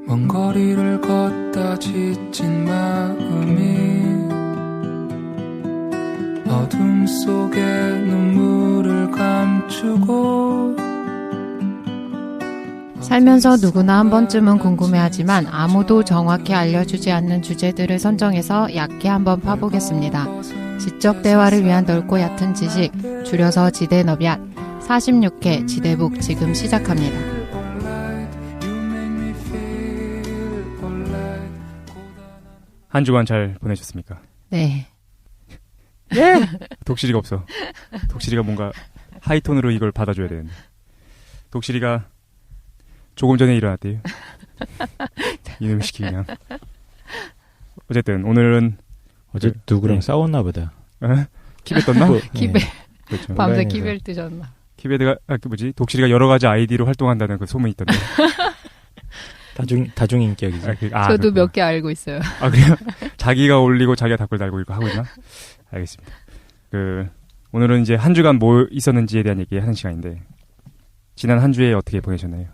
먼 거리를 걷다 지친 마음이 어둠 속에 눈물을 감추고 살면서 누구나 한 번쯤은 궁금해하지만 아무도 정확히 알려주지 않는 주제들을 선정해서 얕게 한번 파보겠습니다. 지적 대화를 위한 넓고 얕은 지식, 줄여서 지대너비앗 46회 지대북 지금 시작합니다. 한 주간 잘 보내셨습니까? 네. 예! 독실이가 없어. 독실이가 뭔가 하이톤으로 이걸 받아줘야 되는데. 독실이가 조금 전에 일어났대요. 이놈 시키 그냥. 어쨌든 오늘은 어제 누구랑 싸웠나 보다. 키베 떴나? 키베. 그렇죠. 밤새 키베를 뜨셨나? 키베드가 독실이가 여러 가지 아이디로 활동한다는 그 소문이 있던데. 다중 인격이지. 저도 몇 개 알고 있어요. 아 그래요? 자기가 올리고 자기가 댓글 달고 이거 하고 있나? 알겠습니다. 오늘은 이제 한 주간 뭐 있었는지에 대한 얘기하는 시간인데 지난 한 주에 어떻게 보내셨나요?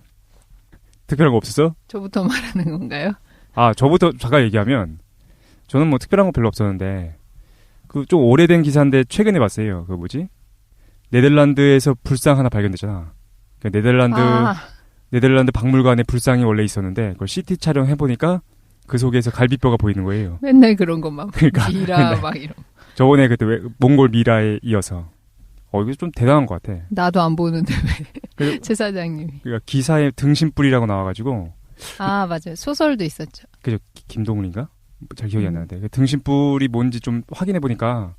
특별한 거 없었어? 저부터 말하는 건가요? 아 저부터 잠깐 얘기하면 저는 뭐 특별한 거 별로 없었는데 그 좀 오래된 기사인데 최근에 봤어요. 그 뭐지? 네덜란드에서 불상 하나 발견됐잖아. 그 네덜란드 박물관에 불상이 원래 있었는데 그걸 CT 촬영해 보니까 그 속에서 갈비뼈가 보이는 거예요. 맨날 그런 것만 그러니까, 미라 막 이런. 저번에 그때 왜 몽골 미라에 이어서 이거 좀 대단한 것 같아. 나도 안 보는데 왜? 최 사장님이. 그러니까 기사에 등신뿔이라고 나와가지고. 아 맞아요. 소설도 있었죠. 그죠? 김동훈인가? 잘 기억이 안 나는데 그 등신뿔이 뭔지 좀 확인해 보니까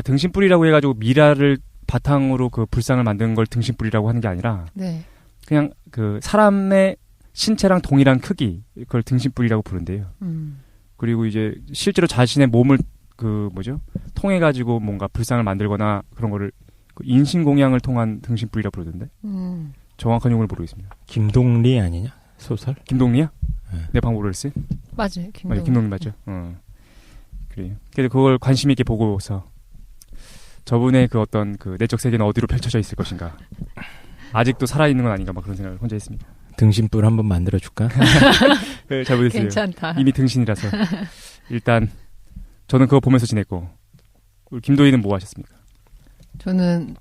등신뿔이라고 해가지고 미라를 바탕으로 그 불상을 만든 걸 등신뿔이라고 하는 게 아니라. 네. 그냥 그 사람의 신체랑 동일한 크기 그걸 등신뿔이라고 부른대요. 그리고 이제 실제로 자신의 몸을 통해 가지고 뭔가 불상을 만들거나 그런 거를 그 인신공양을 통한 등신뿔이라고 부르던데. 정확한 용어를 모르겠습니다. 김동리 아니냐? 소설? 김동리야? 네. 내 방법을 했어요? 맞아요. 김동리 맞죠? 그래요. 그래서 그걸 관심 있게 보고서 저분의 그 어떤 그 내적 세계는 어디로 펼쳐져 있을 것인가. 아직도 살아있는 건 아닌가 막 그런 생각을 혼자 했습니다. 등신뿔 한번 만들어줄까? 네, 잘 보겠어요. 괜찮다. 이미 등신이라서. 일단 저는 그거 보면서 지냈고 우리 김도희는 뭐 하셨습니까? 저는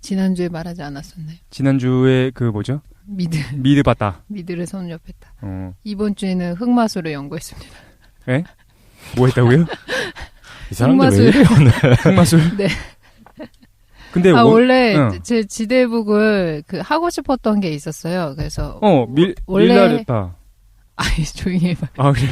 지난주에 말하지 않았었나요? 지난주에 그 뭐죠? 미드 봤다. 미드를 섭렵했다. 이번 주에는 흑마술을 연구했습니다. 예? 뭐 했다고요? 이 사람들 왜 이래 오늘? 흑마술? 네. 근데 원래 제 지대북을 하고 싶었던 게 있었어요. 그래서 원래 밀라랬다. 아이 조용히 해봐. 아 그래?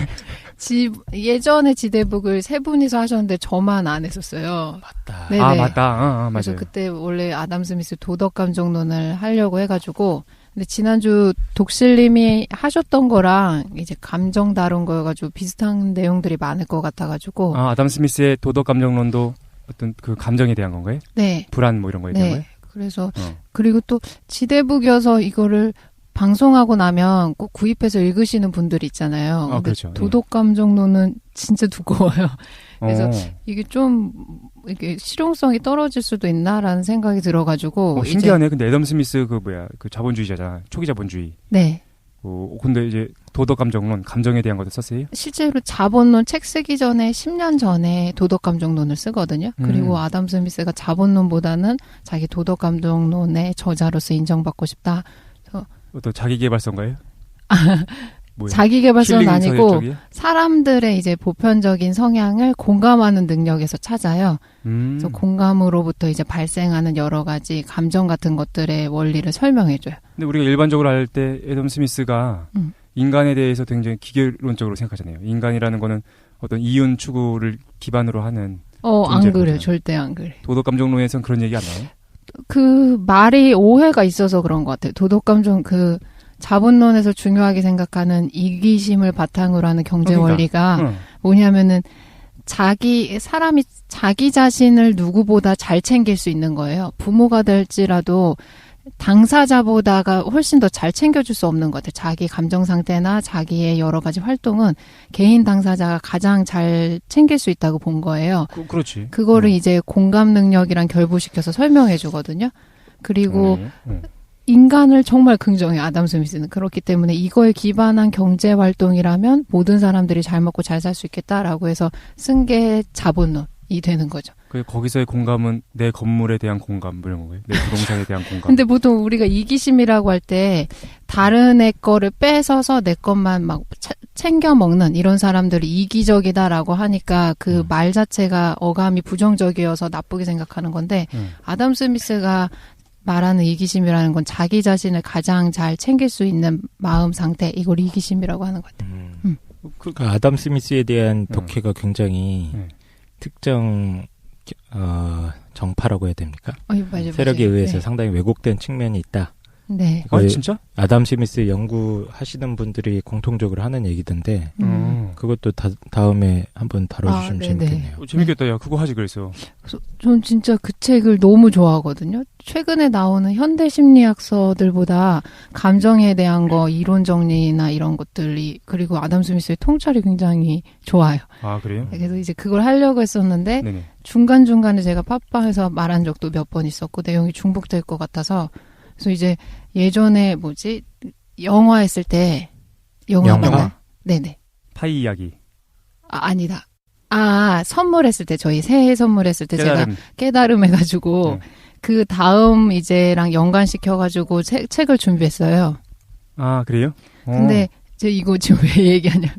예전에 지대북을 세 분이서 하셨는데 저만 안 했었어요. 맞다. 네네. 아 맞다. 맞아요. 그래서 그때 원래 아담 스미스 도덕감정론을 하려고 해가지고 근데 지난주 독실님이 하셨던 거랑 이제 감정 다룬 거여가지고 비슷한 내용들이 많을 것 같아가지고. 아담 스미스의 도덕감정론도 어떤 그 감정에 대한 건가요? 네. 불안 뭐 이런 거에 대한 거예요? 그래서 그리고 또 지대북이어서 이거를 방송하고 나면 꼭 구입해서 읽으시는 분들이 있잖아요. 근데 그렇죠. 도덕감정론은 진짜 두꺼워요. 그래서 이게 좀 이게 실용성이 떨어질 수도 있나라는 생각이 들어가지고. 신기하네. 근데 애덤 스미스 그 자본주의자잖아. 초기 자본주의. 네. 근데 이제 도덕감정론, 감정에 대한 것도 썼어요? 실제로 자본론 책 쓰기 전에 10년 전에 도덕감정론을 쓰거든요. 그리고 아담 스미스가 자본론보다는 자기 도덕감정론의 저자로서 인정받고 싶다. 어떤 자기계발서인가요? 자기계발서는 아니고 사람들의 이제 보편적인 성향을 공감하는 능력에서 찾아요. 그래서 공감으로부터 이제 발생하는 여러 가지 감정 같은 것들의 원리를 설명해줘요. 근데 우리가 일반적으로 알 때 애덤 스미스가 인간에 대해서 굉장히 기계론적으로 생각하잖아요. 인간이라는 거는 어떤 이윤 추구를 기반으로 하는 안 그래요. 절대 안 그래. 도덕감정론에선 그런 얘기 안 나와요? 그 말이 오해가 있어서 그런 것 같아요. 도덕감정 자본론에서 중요하게 생각하는 이기심을 바탕으로 하는 경제 원리가 뭐냐면은 사람이 자기 자신을 누구보다 잘 챙길 수 있는 거예요. 부모가 될지라도 당사자보다가 훨씬 더 잘 챙겨줄 수 없는 것 같아요. 자기 감정 상태나 자기의 여러 가지 활동은 개인 당사자가 가장 잘 챙길 수 있다고 본 거예요. 그렇지. 그거를 이제 공감 능력이랑 결부시켜서 설명해 주거든요. 그리고 인간을 정말 긍정해요. 아담 스미스는. 그렇기 때문에 이거에 기반한 경제 활동이라면 모든 사람들이 잘 먹고 잘 살 수 있겠다라고 해서 쓴 게 자본론이 되는 거죠. 거기서의 공감은 내 건물에 대한 공감, 뭐 이런 거예요? 내 부동산에 대한 공감. 근데 보통 우리가 이기심이라고 할 때 다른 애 거를 뺏어서 내 것만 막 챙겨 먹는 이런 사람들이 이기적이다라고 하니까 그 말 자체가 어감이 부정적이어서 나쁘게 생각하는 건데 아담 스미스가 말하는 이기심이라는 건 자기 자신을 가장 잘 챙길 수 있는 마음 상태, 이걸 이기심이라고 하는 것 같아요. 그러니까 아담 스미스에 대한 독해가 굉장히 특정 정파라고 해야 됩니까? 맞아요, 세력에 맞아요. 의해서 네. 상당히 왜곡된 측면이 있다. 네. 진짜? 아담 스미스 연구하시는 분들이 공통적으로 하는 얘기던데 그것도 다음에 한번 다뤄주시면 재밌겠네요. 재밌겠다. 야, 그거 하지 그랬어. 그래서 전 진짜 그 책을 너무 좋아하거든요. 최근에 나오는 현대 심리학서들보다 감정에 대한 거 이론 정리나 이런 것들이, 그리고 아담 스미스의 통찰이 굉장히 좋아요. 아, 그래요? 그래서 이제 그걸 하려고 했었는데 네네. 중간중간에 제가 팟빵에서 말한 적도 몇 번 있었고 내용이 중복될 것 같아서, 그래서 이제 예전에 영화 했을 때 영화? 네네. 파이 이야기. 아니다. 선물했을 때, 저희 새해 선물했을 때 제가 깨달음 해가지고 그 다음 이제랑 연관시켜가지고 책을 준비했어요. 아, 그래요? 근데 제가 이거 지금 왜 얘기하냐.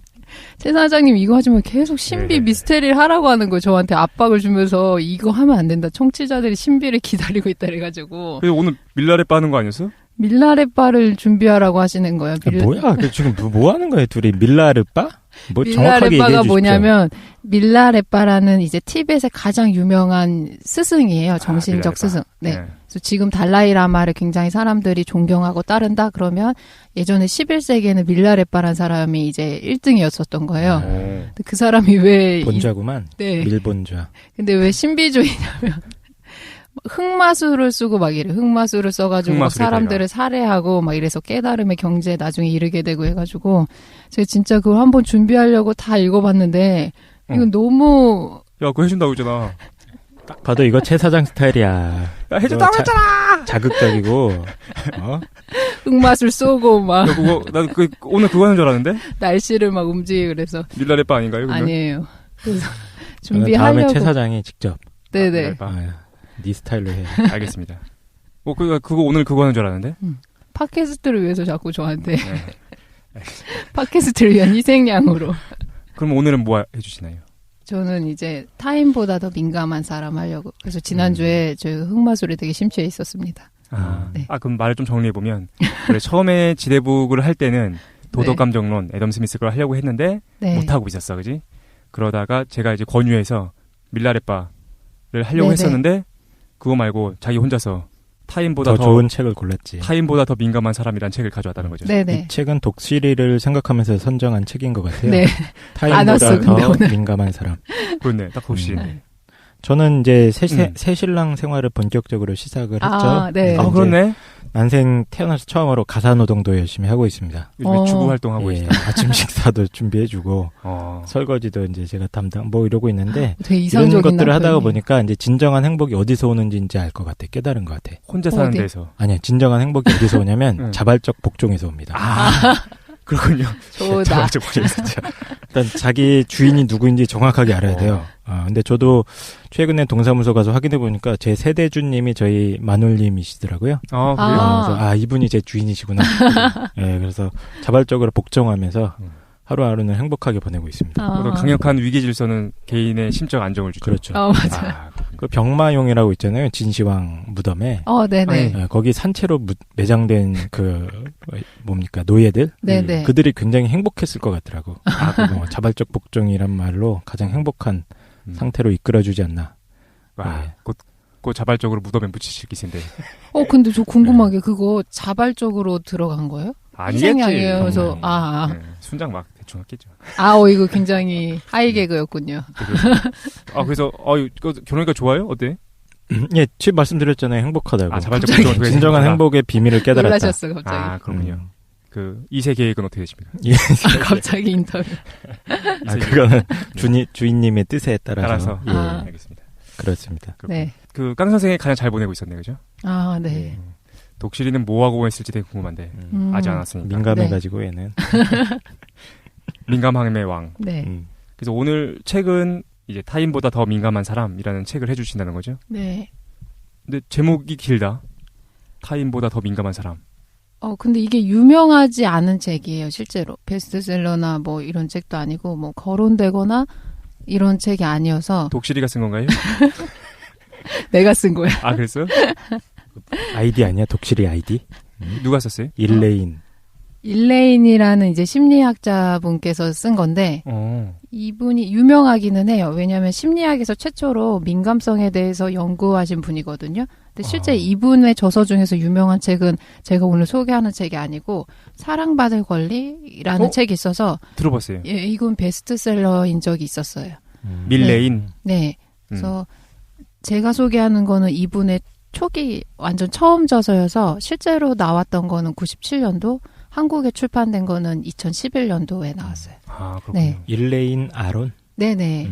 최 사장님 이거 하지만 계속 신비 미스테리를 하라고 하는 거 저한테 압박을 주면서 이거 하면 안 된다. 청취자들이 신비를 기다리고 있다 그래가지고. 그래서 오늘 밀라레 빠는 거 아니었어? 밀라레빠를 준비하라고 하시는 거예요. 뭐야? 지금 뭐 하는 거예요? 둘이 밀라레빠? 뭐 정확하게 얘기해 밀라레빠가 주십시오. 뭐냐면 밀라레빠라는 이제 티벳의 가장 유명한 스승이에요. 정신적 밀라레빠. 스승. 네. 그래서 지금 달라이라마를 굉장히 사람들이 존경하고 따른다 그러면 예전에 11세기에는 밀라레빠라는 사람이 이제 1등이었었던 거예요. 근데 그 사람이 왜 본좌구만. 네. 밀본좌. 근데 왜 신비주의냐면 흑마술을 쓰고 막 이래. 흑마술을 써가지고 막 사람들을 살해하고 막 이래서 깨달음의 경지에 나중에 이르게 되고 해가지고 제가 진짜 그걸 한번 준비하려고 다 읽어봤는데 이건 너무. 야, 그거 해준다고 했잖아. 딱 봐도 이거 최 사장 스타일이야. 야, 해준다고 했잖아! 자극적이고, 흑마술 쏘고 막. 야, 나 오늘 그거 하는 줄 알았는데? 날씨를 막 움직이고 그래서. 밀라레빠 아닌가요? 그러면? 아니에요. 그래서 준비하려고. 다음에 최 준비하려고. 사장이 직접. 네네. 네 스타일로 해. 알겠습니다. 그거 오늘 그거 하는 줄 알았는데? 팟캐스트를 위해서 자꾸 저한테. 팟캐스트를 위한 희생양으로. 그럼 오늘은 뭐 해주시나요? 저는 이제 타인보다 더 민감한 사람 하려고. 그래서 지난주에 저희 흑마술에 되게 심취해 있었습니다. 네. 그럼 말을 좀 정리해보면, 그래, 처음에 지대북을 할 때는 도덕감정론, 애덤 스미스 걸 하려고 했는데, 못하고 있었어, 그지? 그러다가 제가 이제 권유해서 밀라레빠를 하려고 했었는데, 그거 말고 자기 혼자서 타인보다 더 좋은 책을 골랐지. 타인보다 더 민감한 사람이란 책을 가져왔다는 거죠. 네네. 이 책은 독실이를 생각하면서 선정한 책인 것 같아요. 네. 타인보다 더 민감한 사람. 그렇네, 딱 독실. 저는 이제 새신랑 생활을 본격적으로 시작을 했죠. 네. 그렇네. 난생 태어나서 처음으로 가사노동도 열심히 하고 있습니다. 요즘에 주부 활동하고 있어요. 아침 식사도 준비해주고 설거지도 이제 제가 담당 이러고 있는데 이런 것들을 하다가 보니까 이제 진정한 행복이 어디서 오는지 이제 알 것 같아. 깨달은 것 같아. 혼자 사는 데서. 아니야. 진정한 행복이 어디서 오냐면 자발적 복종에서 옵니다. 그렇군요. 좋다. 일단 자기 주인이 누구인지 정확하게 알아야 돼요. 근데 저도 최근에 동사무소 가서 확인해 보니까 제 세대주님이 저희 마눌님이시더라고요. 그래서 이분이 제 주인이시구나. 네, 그래서 자발적으로 복종하면서 하루하루는 행복하게 보내고 있습니다. 강력한 위기 질서는 개인의 심적 안정을 주죠. 그렇죠. 맞아요. 그 병마용이라고 있잖아요. 진시황 무덤에. 네네. 거기 산채로 매장된 노예들. 네네. 그들이 굉장히 행복했을 것 같더라고. 자발적 복종이란 말로 가장 행복한 상태로 이끌어주지 않나. 곧 자발적으로 무덤에 묻히실 기세인데. 근데 저 궁금하게 그거 자발적으로 들어간 거예요? 아니겠지. 그래서 순장 막 대충 했겠죠. 이거 굉장히 하이 개그였군요. 그래서 결혼하니까 좋아요? 어때? 예, 지금 말씀드렸잖아요. 행복하다고. 자발적 복종 진정한 행복의 비밀을 깨달았다. 놀라셨어 갑자기. 그렇군요. 그 2세 계획은 어떻게 되십니까? 갑자기 인터뷰. 그거는 주인님의 뜻에 따라서. 알겠습니다. 그렇습니다. 네. 깡 선생이 가장 잘 보내고 있었네, 그죠? 네. 독실이는 뭐 하고 했을지 되게 궁금한데 아직 안 왔으니까. 민감해가지고 얘는. 민감함의 왕. 네. 그래서 오늘 책은 이제 타인보다 더 민감한 사람이라는 책을 해주신다는 거죠? 네. 근데 제목이 길다. 타인보다 더 민감한 사람. 근데 이게 유명하지 않은 책이에요, 실제로. 베스트셀러나 뭐 이런 책도 아니고, 뭐 거론되거나 이런 책이 아니어서. 독실이가 쓴 건가요? 내가 쓴 거야. 아, 그랬어요? 아이디 아니야? 독실이 아이디? 누가 썼어요? 일레인이라는 이제 심리학자분께서 쓴 건데, 이분이 유명하기는 해요. 왜냐하면 심리학에서 최초로 민감성에 대해서 연구하신 분이거든요. 근데 실제 이분의 저서 중에서 유명한 책은 제가 오늘 소개하는 책이 아니고 사랑받을 권리라는 책이 있어서 들어봤어요. 예, 이건 베스트셀러인 적이 있었어요. 밀레인. 네. 그래서 제가 소개하는 거는 이분의 초기 완전 처음 저서여서 실제로 나왔던 거는 97년도, 한국에 출판된 거는 2011년도에 나왔어요. 아, 그렇군요. 네. 일레인 아론? 네네.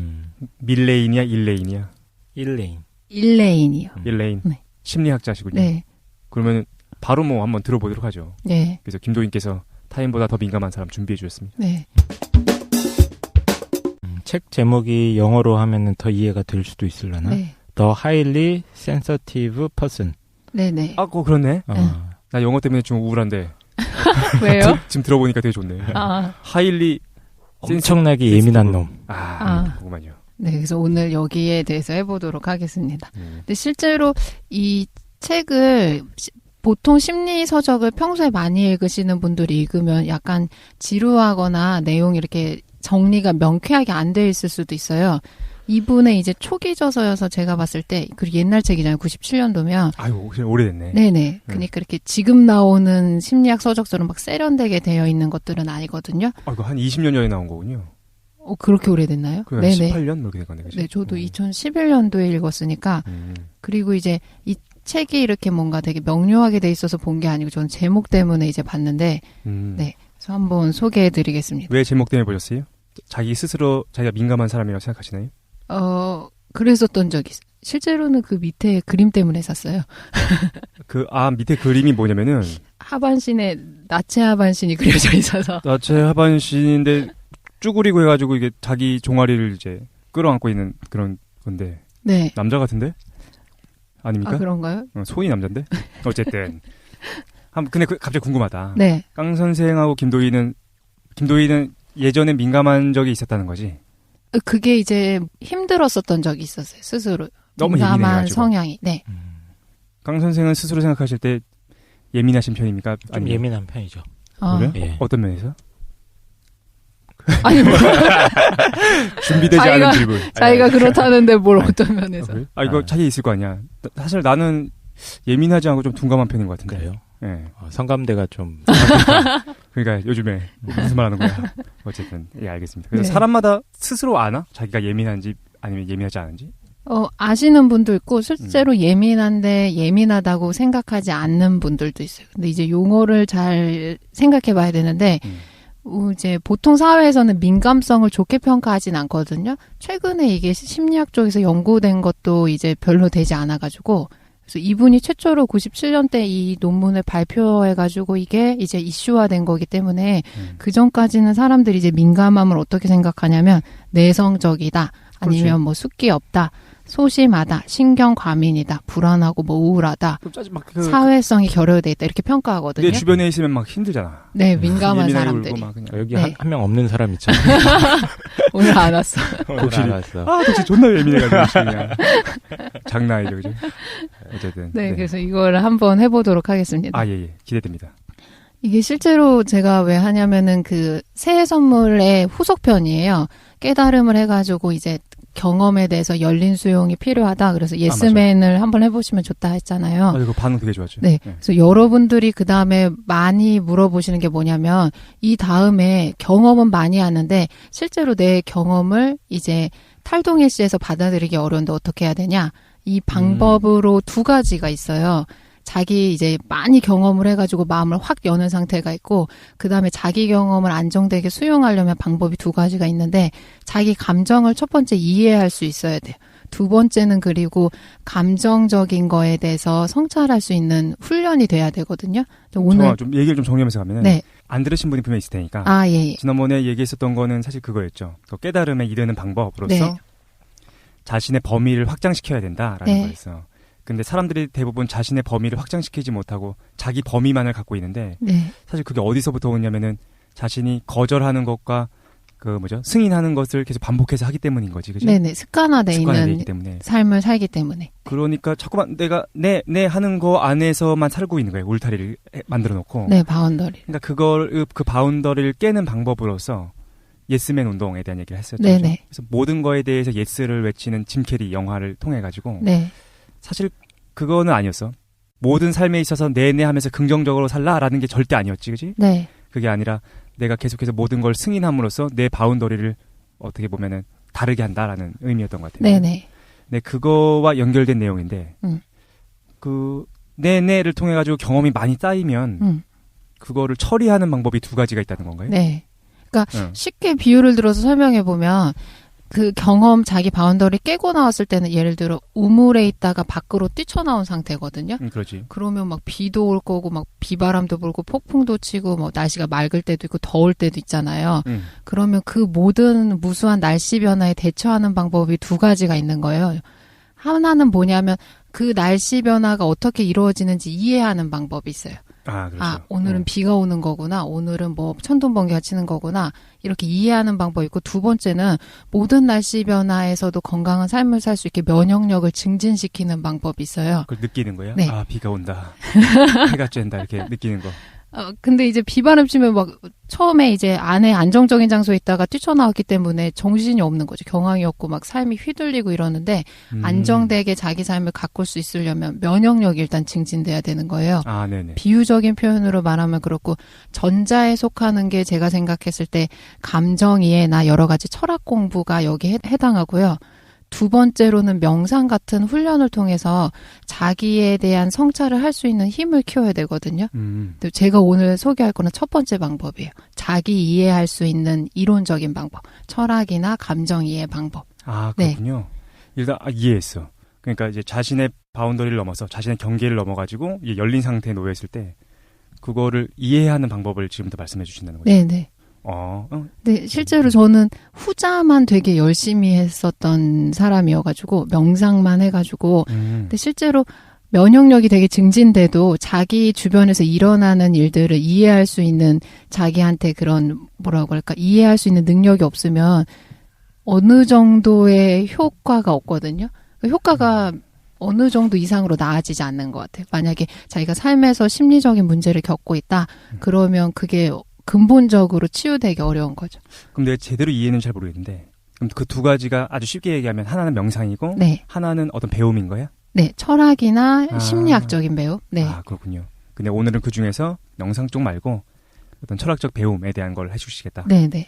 밀레인이야, 일레인이야? 일레인이요. 일레인. 네. 심리학자시군요. 네. 그러면 바로 뭐 한번 들어보도록 하죠. 네. 그래서 김도인께서 타인보다 더 민감한 사람 준비해 주셨습니다. 네. 책 제목이 영어로 하면은 더 이해가 될 수도 있으려나? 네. The Highly Sensitive Person. 네네. 아, 그렇네. 나 영어 때문에 좀 우울한데. 왜요? 지금 들어보니까 되게 좋네. 하일리 엄청나게 예민한 놈. 그거만요. 네, 그래서 오늘 여기에 대해서 해보도록 하겠습니다. 근데 실제로 이 책을 보통 심리 서적을 평소에 많이 읽으시는 분들이 읽으면 약간 지루하거나 내용이 이렇게 정리가 명쾌하게 안 돼 있을 수도 있어요. 이분의 이제 초기 저서여서 제가 봤을 때, 그리고 옛날 책이잖아요. 97년도면. 아유, 오래됐네. 네네. 그러니까 이렇게 지금 나오는 심리학 서적처럼 막 세련되게 되어 있는 것들은 아니거든요. 아, 이거 한 20년 전에 나온 거군요. 그렇게 오래됐나요? 네네. 18년? 뭐 이렇게 된 건데, 그죠? 네, 저도 2011년도에 읽었으니까. 그리고 이제 이 책이 이렇게 뭔가 되게 명료하게 돼 있어서 본 게 아니고 저는 제목 때문에 이제 봤는데, 네. 그래서 한번 소개해 드리겠습니다. 왜 제목 때문에 보셨어요? 자기 스스로 자기가 민감한 사람이라고 생각하시나요? 그랬었던 적이 있어요. 실제로는 그 밑에 그림 때문에 샀어요. 밑에 그림이 뭐냐면은 하반신에 나체 하반신이 그려져 있어서. 나체 하반신인데 쭈그리고 해가지고 이게 자기 종아리를 이제 끌어안고 있는 그런 건데. 네. 남자 같은데? 아닙니까? 아, 그런가요? 소인이 남잔데? 어쨌든. 근데 갑자기 궁금하다. 네. 깡 선생하고 김도희는 예전에 민감한 적이 있었다는 거지? 그게 이제 힘들었었던 적이 있었어요. 스스로. 너무 민감한 성향이. 네. 강 선생은 스스로 생각하실 때 예민하신 편입니까? 좀 아니면? 예민한 편이죠. 그래? 예. 어떤 면에서? 아니 뭐 준비되지 않은 질문. 자기가 그렇다는데 뭘 어떤 면에서? 이거 차이 있을 거 아니야. 사실 나는 예민하지 않고 좀 둔감한 편인 것 같은데. 그래요? 네. 성감대가 좀. 그러니까 요즘에 무슨 말 하는 거야. 어쨌든 예, 알겠습니다. 그래서 사람마다 스스로 아나? 자기가 예민한지 아니면 예민하지 않은지? 아시는 분도 있고 실제로 예민한데 예민하다고 생각하지 않는 분들도 있어요. 근데 이제 용어를 잘 생각해 봐야 되는데 이제 보통 사회에서는 민감성을 좋게 평가하진 않거든요. 최근에 이게 심리학 쪽에서 연구된 것도 이제 별로 되지 않아 가지고 그래서 이분이 최초로 97년대 이 논문을 발표해가지고 이게 이제 이슈화된 거기 때문에 그 전까지는 사람들이 이제 민감함을 어떻게 생각하냐면 내성적이다, 아니면 그렇지. 뭐 숫기 없다, 소심하다, 신경 과민이다, 불안하고 뭐 우울하다, 사회성이 결여돼 있다 이렇게 평가하거든요. 내 주변에 있으면 막 힘들잖아. 네, 민감한 사람들이. 여기 네. 한 명 없는 사람 있잖아. 오늘 안 왔어. 독실이. 독실이 존나 예민해가지고 그냥 장난 아니죠, 그죠? 어쨌든. 네, 그래서 이걸 한번 해보도록 하겠습니다. 예, 기대됩니다. 이게 실제로 제가 왜 하냐면은 그 새해 선물의 후속편이에요. 깨달음을 해가지고 이제 경험에 대해서 열린 수용이 필요하다. 그래서 예스맨을 한번 해보시면 좋다 했잖아요. 맞아요. 그 반응 되게 좋았죠. 네. 그래서 여러분들이 그 다음에 많이 물어보시는 게 뭐냐면 이 다음에 경험은 많이 하는데 실제로 내 경험을 이제 탈동일시에서 받아들이기 어려운데 어떻게 해야 되냐. 이 방법으로 두 가지가 있어요. 자기 이제 많이 경험을 해가지고 마음을 확 여는 상태가 있고 그 다음에 자기 경험을 안정되게 수용하려면 방법이 두 가지가 있는데 자기 감정을 첫 번째 이해할 수 있어야 돼요. 두 번째는 그리고 감정적인 거에 대해서 성찰할 수 있는 훈련이 돼야 되거든요. 오늘 좀 얘기를 좀 정리하면서 가면은 네. 안 들으신 분이 분명히 있을 테니까. 예. 지난번에 얘기했었던 거는 사실 그거였죠. 깨달음에 이르는 방법으로서 네. 자신의 범위를 확장시켜야 된다라는 네. 거였어. 근데 사람들이 대부분 자신의 범위를 확장시키지 못하고 자기 범위만을 갖고 있는데 네. 사실 그게 어디서부터 오냐면은 자신이 거절하는 것과 승인하는 것을 계속 반복해서 하기 때문인 거지, 그죠? 네네. 습관화돼 있는 때문에. 삶을 살기 때문에. 그러니까 자꾸만 내가 내 하는 거 안에서만 살고 있는 거예요. 울타리를 만들어 놓고. 네, 바운더리. 그러니까 그 바운더리를 깨는 방법으로서 예스맨 운동에 대한 얘기를 했었죠. 네네. 그래서 모든 거에 대해서 예스를 외치는 짐 캐리 영화를 통해 가지고 네. 사실 그거는 아니었어. 모든 삶에 있어서 내내 하면서 긍정적으로 살라라는 게 절대 아니었지, 그지? 네. 그게 아니라 내가 계속해서 모든 걸 승인함으로써 내 바운더리를 어떻게 보면은 다르게 한다라는 의미였던 것 같아요. 네네. 네, 그거와 연결된 내용인데, 그 내내를 통해 가지고 경험이 많이 쌓이면 그거를 처리하는 방법이 두 가지가 있다는 건가요? 네. 그러니까 쉽게 비유를 들어서 설명해 보면 그 경험 자기 바운더리 깨고 나왔을 때는 예를 들어 우물에 있다가 밖으로 뛰쳐나온 상태거든요. 그렇지. 그러면 막 비도 올 거고 막 비바람도 불고 폭풍도 치고 뭐 날씨가 맑을 때도 있고 더울 때도 있잖아요. 그러면 그 모든 무수한 날씨 변화에 대처하는 방법이 두 가지가 있는 거예요. 하나는 뭐냐면 그 날씨 변화가 어떻게 이루어지는지 이해하는 방법이 있어요. 그렇죠. 오늘은 비가 오는 거구나. 오늘은 뭐 천둥번개가 치는 거구나. 이렇게 이해하는 방법이 있고, 두 번째는 모든 날씨 변화에서도 건강한 삶을 살 수 있게 면역력을 증진시키는 방법이 있어요. 그걸 느끼는 거예요? 네. 비가 온다. 해가 쬐는다. 이렇게 느끼는 거. 근데 이제 비바람 치면 막 처음에 이제 안에 안정적인 장소에 있다가 뛰쳐나왔기 때문에 정신이 없는 거죠. 경황이 없고 막 삶이 휘둘리고 이러는데 안정되게 자기 삶을 가꿀 수 있으려면 면역력이 일단 증진돼야 되는 거예요. 네네. 비유적인 표현으로 말하면 그렇고 전자에 속하는 게 제가 생각했을 때 감정이해나 여러 가지 철학 공부가 여기에 해당하고요. 두 번째로는 명상 같은 훈련을 통해서 자기에 대한 성찰을 할 수 있는 힘을 키워야 되거든요. 제가 오늘 소개할 거는 첫 번째 방법이에요. 자기 이해할 수 있는 이론적인 방법. 철학이나 감정 이해 방법. 그렇군요. 네. 일단 이해했어. 그러니까 이제 자신의 바운더리를 넘어서 자신의 경계를 넘어가지고 이게 열린 상태에 놓여 있을 때 그거를 이해하는 방법을 지금부터 말씀해 주신다는 거죠. 네네. 네, 실제로 저는 후자만 되게 열심히 했었던 사람이어가지고 명상만 해가지고 근데 실제로 면역력이 되게 증진돼도 자기 주변에서 일어나는 일들을 이해할 수 있는 자기한테 그런 뭐라고 할까 이해할 수 있는 능력이 없으면 어느 정도의 효과가 없거든요. 그 효과가 어느 정도 이상으로 나아지지 않는 것 같아요. 만약에 자기가 삶에서 심리적인 문제를 겪고 있다 그러면 그게 근본적으로 치유되기 어려운 거죠. 그럼 내가 제대로 이해는 잘 모르겠는데 그럼 그 두 가지가 아주 쉽게 얘기하면 하나는 명상이고 네. 하나는 어떤 배움인 거야? 네. 철학이나 심리학적인 배움. 네. 그렇군요. 근데 오늘은 그중에서 명상 쪽 말고 어떤 철학적 배움에 대한 걸 해주시겠다. 네네.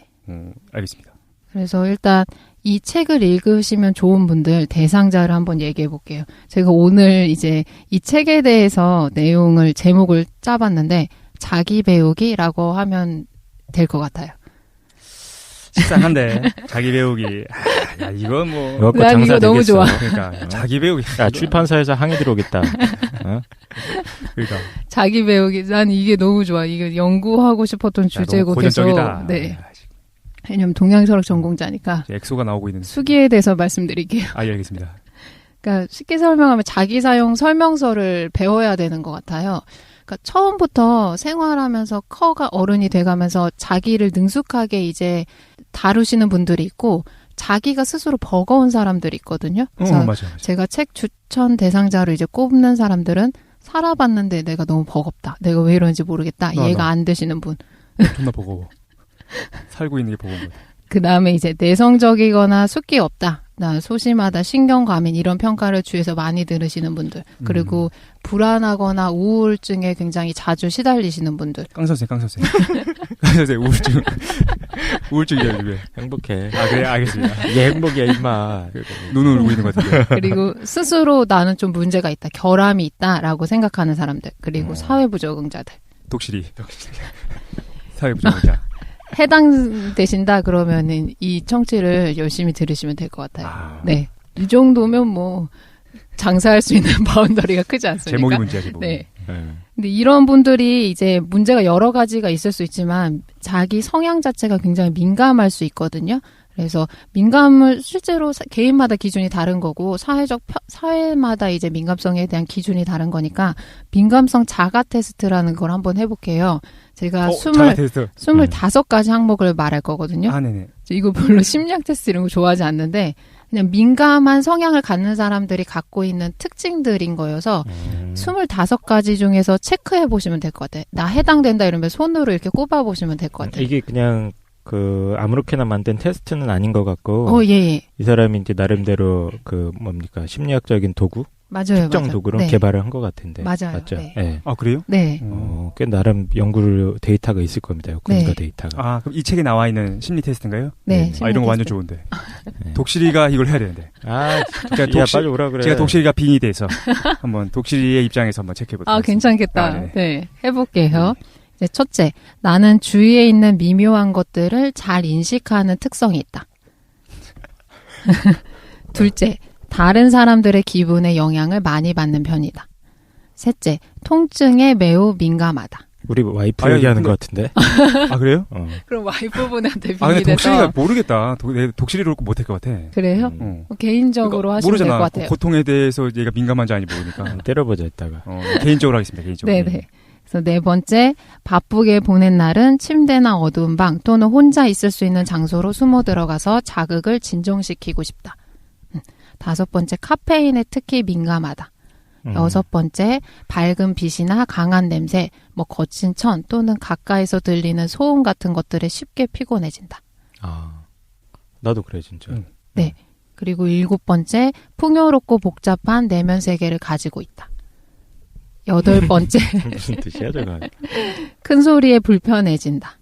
알겠습니다. 그래서 일단 이 책을 읽으시면 좋은 분들 대상자를 한번 얘기해 볼게요. 제가 오늘 이제 이 책에 대해서 내용을 제목을 짜봤는데 자기 배우기라고 하면 될 것 같아요. 식상한데 자기 배우기. 야 이건 뭐. 난 이거 너무 좋아. 그러니까 자기 배우기. 출판사에서 항의 들어오겠다. 그러니까. 자기 배우기. 난 이게 너무 좋아. 이거 연구하고 싶었던 주제고 계속. 네. 왜냐면 동양철학 전공자니까. 엑소가 나오고 있는. 수기에 대해서 말씀드릴게요. 예, 알겠습니다. 그러니까 쉽게 설명하면 자기 사용 설명서를 배워야 되는 것 같아요. 그러니까 처음부터 생활하면서 커가 어른이 돼가면서 자기를 능숙하게 이제 다루시는 분들이 있고 자기가 스스로 버거운 사람들이 있거든요. 그래서 맞아. 제가 책 추천 대상자로 이제 꼽는 사람들은 살아봤는데 내가 너무 버겁다. 내가 왜 이런지 모르겠다. 이해가 안 되시는 분. 존나 버거워. 살고 있는 게 버거운 거야. 그 다음에 이제 내성적이거나 숫기 없다. 나 소심하다, 신경과민 이런 평가를 주위에서 많이 들으시는 분들. 그리고 불안하거나 우울증에 굉장히 자주 시달리시는 분들. 깡 선생. 우울증이야 왜? 행복해. 그래 알겠습니다. 이게 행복이야 임마. 눈을 울고 있는 것 같은데. 그리고 스스로 나는 좀 문제가 있다, 결함이 있다라고 생각하는 사람들. 그리고 사회부적응자들. 독실이. 사회부적응자. 해당되신다 그러면은 이 청취를 열심히 들으시면 될 것 같아요. 네. 이 정도면 뭐 장사할 수 있는 바운더리가 크지 않습니까? 제목이 문제야, 제목. 네. 근데 이런 분들이 이제 문제가 여러 가지가 있을 수 있지만 자기 성향 자체가 굉장히 민감할 수 있거든요. 그래서 민감을 실제로 개인마다 기준이 다른 거고 사회마다 이제 민감성에 대한 기준이 다른 거니까 민감성 자가 테스트라는 걸 한번 해볼게요. 제가 25가지 항목을 말할 거거든요. 아, 네네. 이거 별로 심리학 테스트 이런 거 좋아하지 않는데 그냥 민감한 성향을 갖는 사람들이 갖고 있는 특징들인 거여서 25가지 중에서 체크해 보시면 될 것 같아요. 나 해당된다 이러면 손으로 이렇게 꼽아 보시면 될 것 같아요. 이게 그냥 아무렇게나 만든 테스트는 아닌 것 같고. 예. 이 사람이 이제 나름대로 심리학적인 도구? 맞아요. 특정 도구를 네. 개발을 한 것 같은데. 맞아요. 맞죠? 네. 네. 아, 그래요? 네. 꽤 나름 데이터가 있을 겁니다. 근거 네. 데이터가. 아, 그럼 이 책에 나와 있는 심리 테스트인가요? 네. 아, 이런 거 완전 좋은데. 네. 독실이가 이걸 해야 되는데. 아, 그러니까 빨리 오라 그래. 제가 독실이가 빙이 돼서 한번 독실이의 입장에서 한번 체크해보도록 아, 하겠습니다. 괜찮겠다. 네. 해볼게요. 이제 첫째, 나는 주위에 있는 미묘한 것들을 잘 인식하는 특성이 있다. 둘째, 다른 사람들의 기분에 영향을 많이 받는 편이다. 셋째, 통증에 매우 민감하다. 우리 와이프 얘기하는 것 같은데. 아, 그래요? 그럼 와이프분한테 빙이 아, 근데 돼서. 독실이가 모르겠다. 독실이를 못할 것 같아. 그래요? 개인적으로 그러니까 하시면 될 것 모르잖아. 같아요. 고통에 대해서 얘가 민감한지 아닌지 모르니까. 때려보자 이따가. 개인적으로 하겠습니다. 개인적으로. 네네. 그래서 네 번째, 바쁘게 보낸 날은 침대나 어두운 방 또는 혼자 있을 수 있는 장소로 숨어 들어가서 자극을 진정시키고 싶다. 다섯 번째, 카페인에 특히 민감하다. 여섯 번째, 밝은 빛이나 강한 냄새, 거친 천 또는 가까이서 들리는 소음 같은 것들에 쉽게 피곤해진다. 아, 나도 그래 진짜. 네. 그리고 일곱 번째, 풍요롭고 복잡한 내면 세계를 가지고 있다. 여덟 번째, 무슨 뜻이야 저거? 큰 소리에 불편해진다.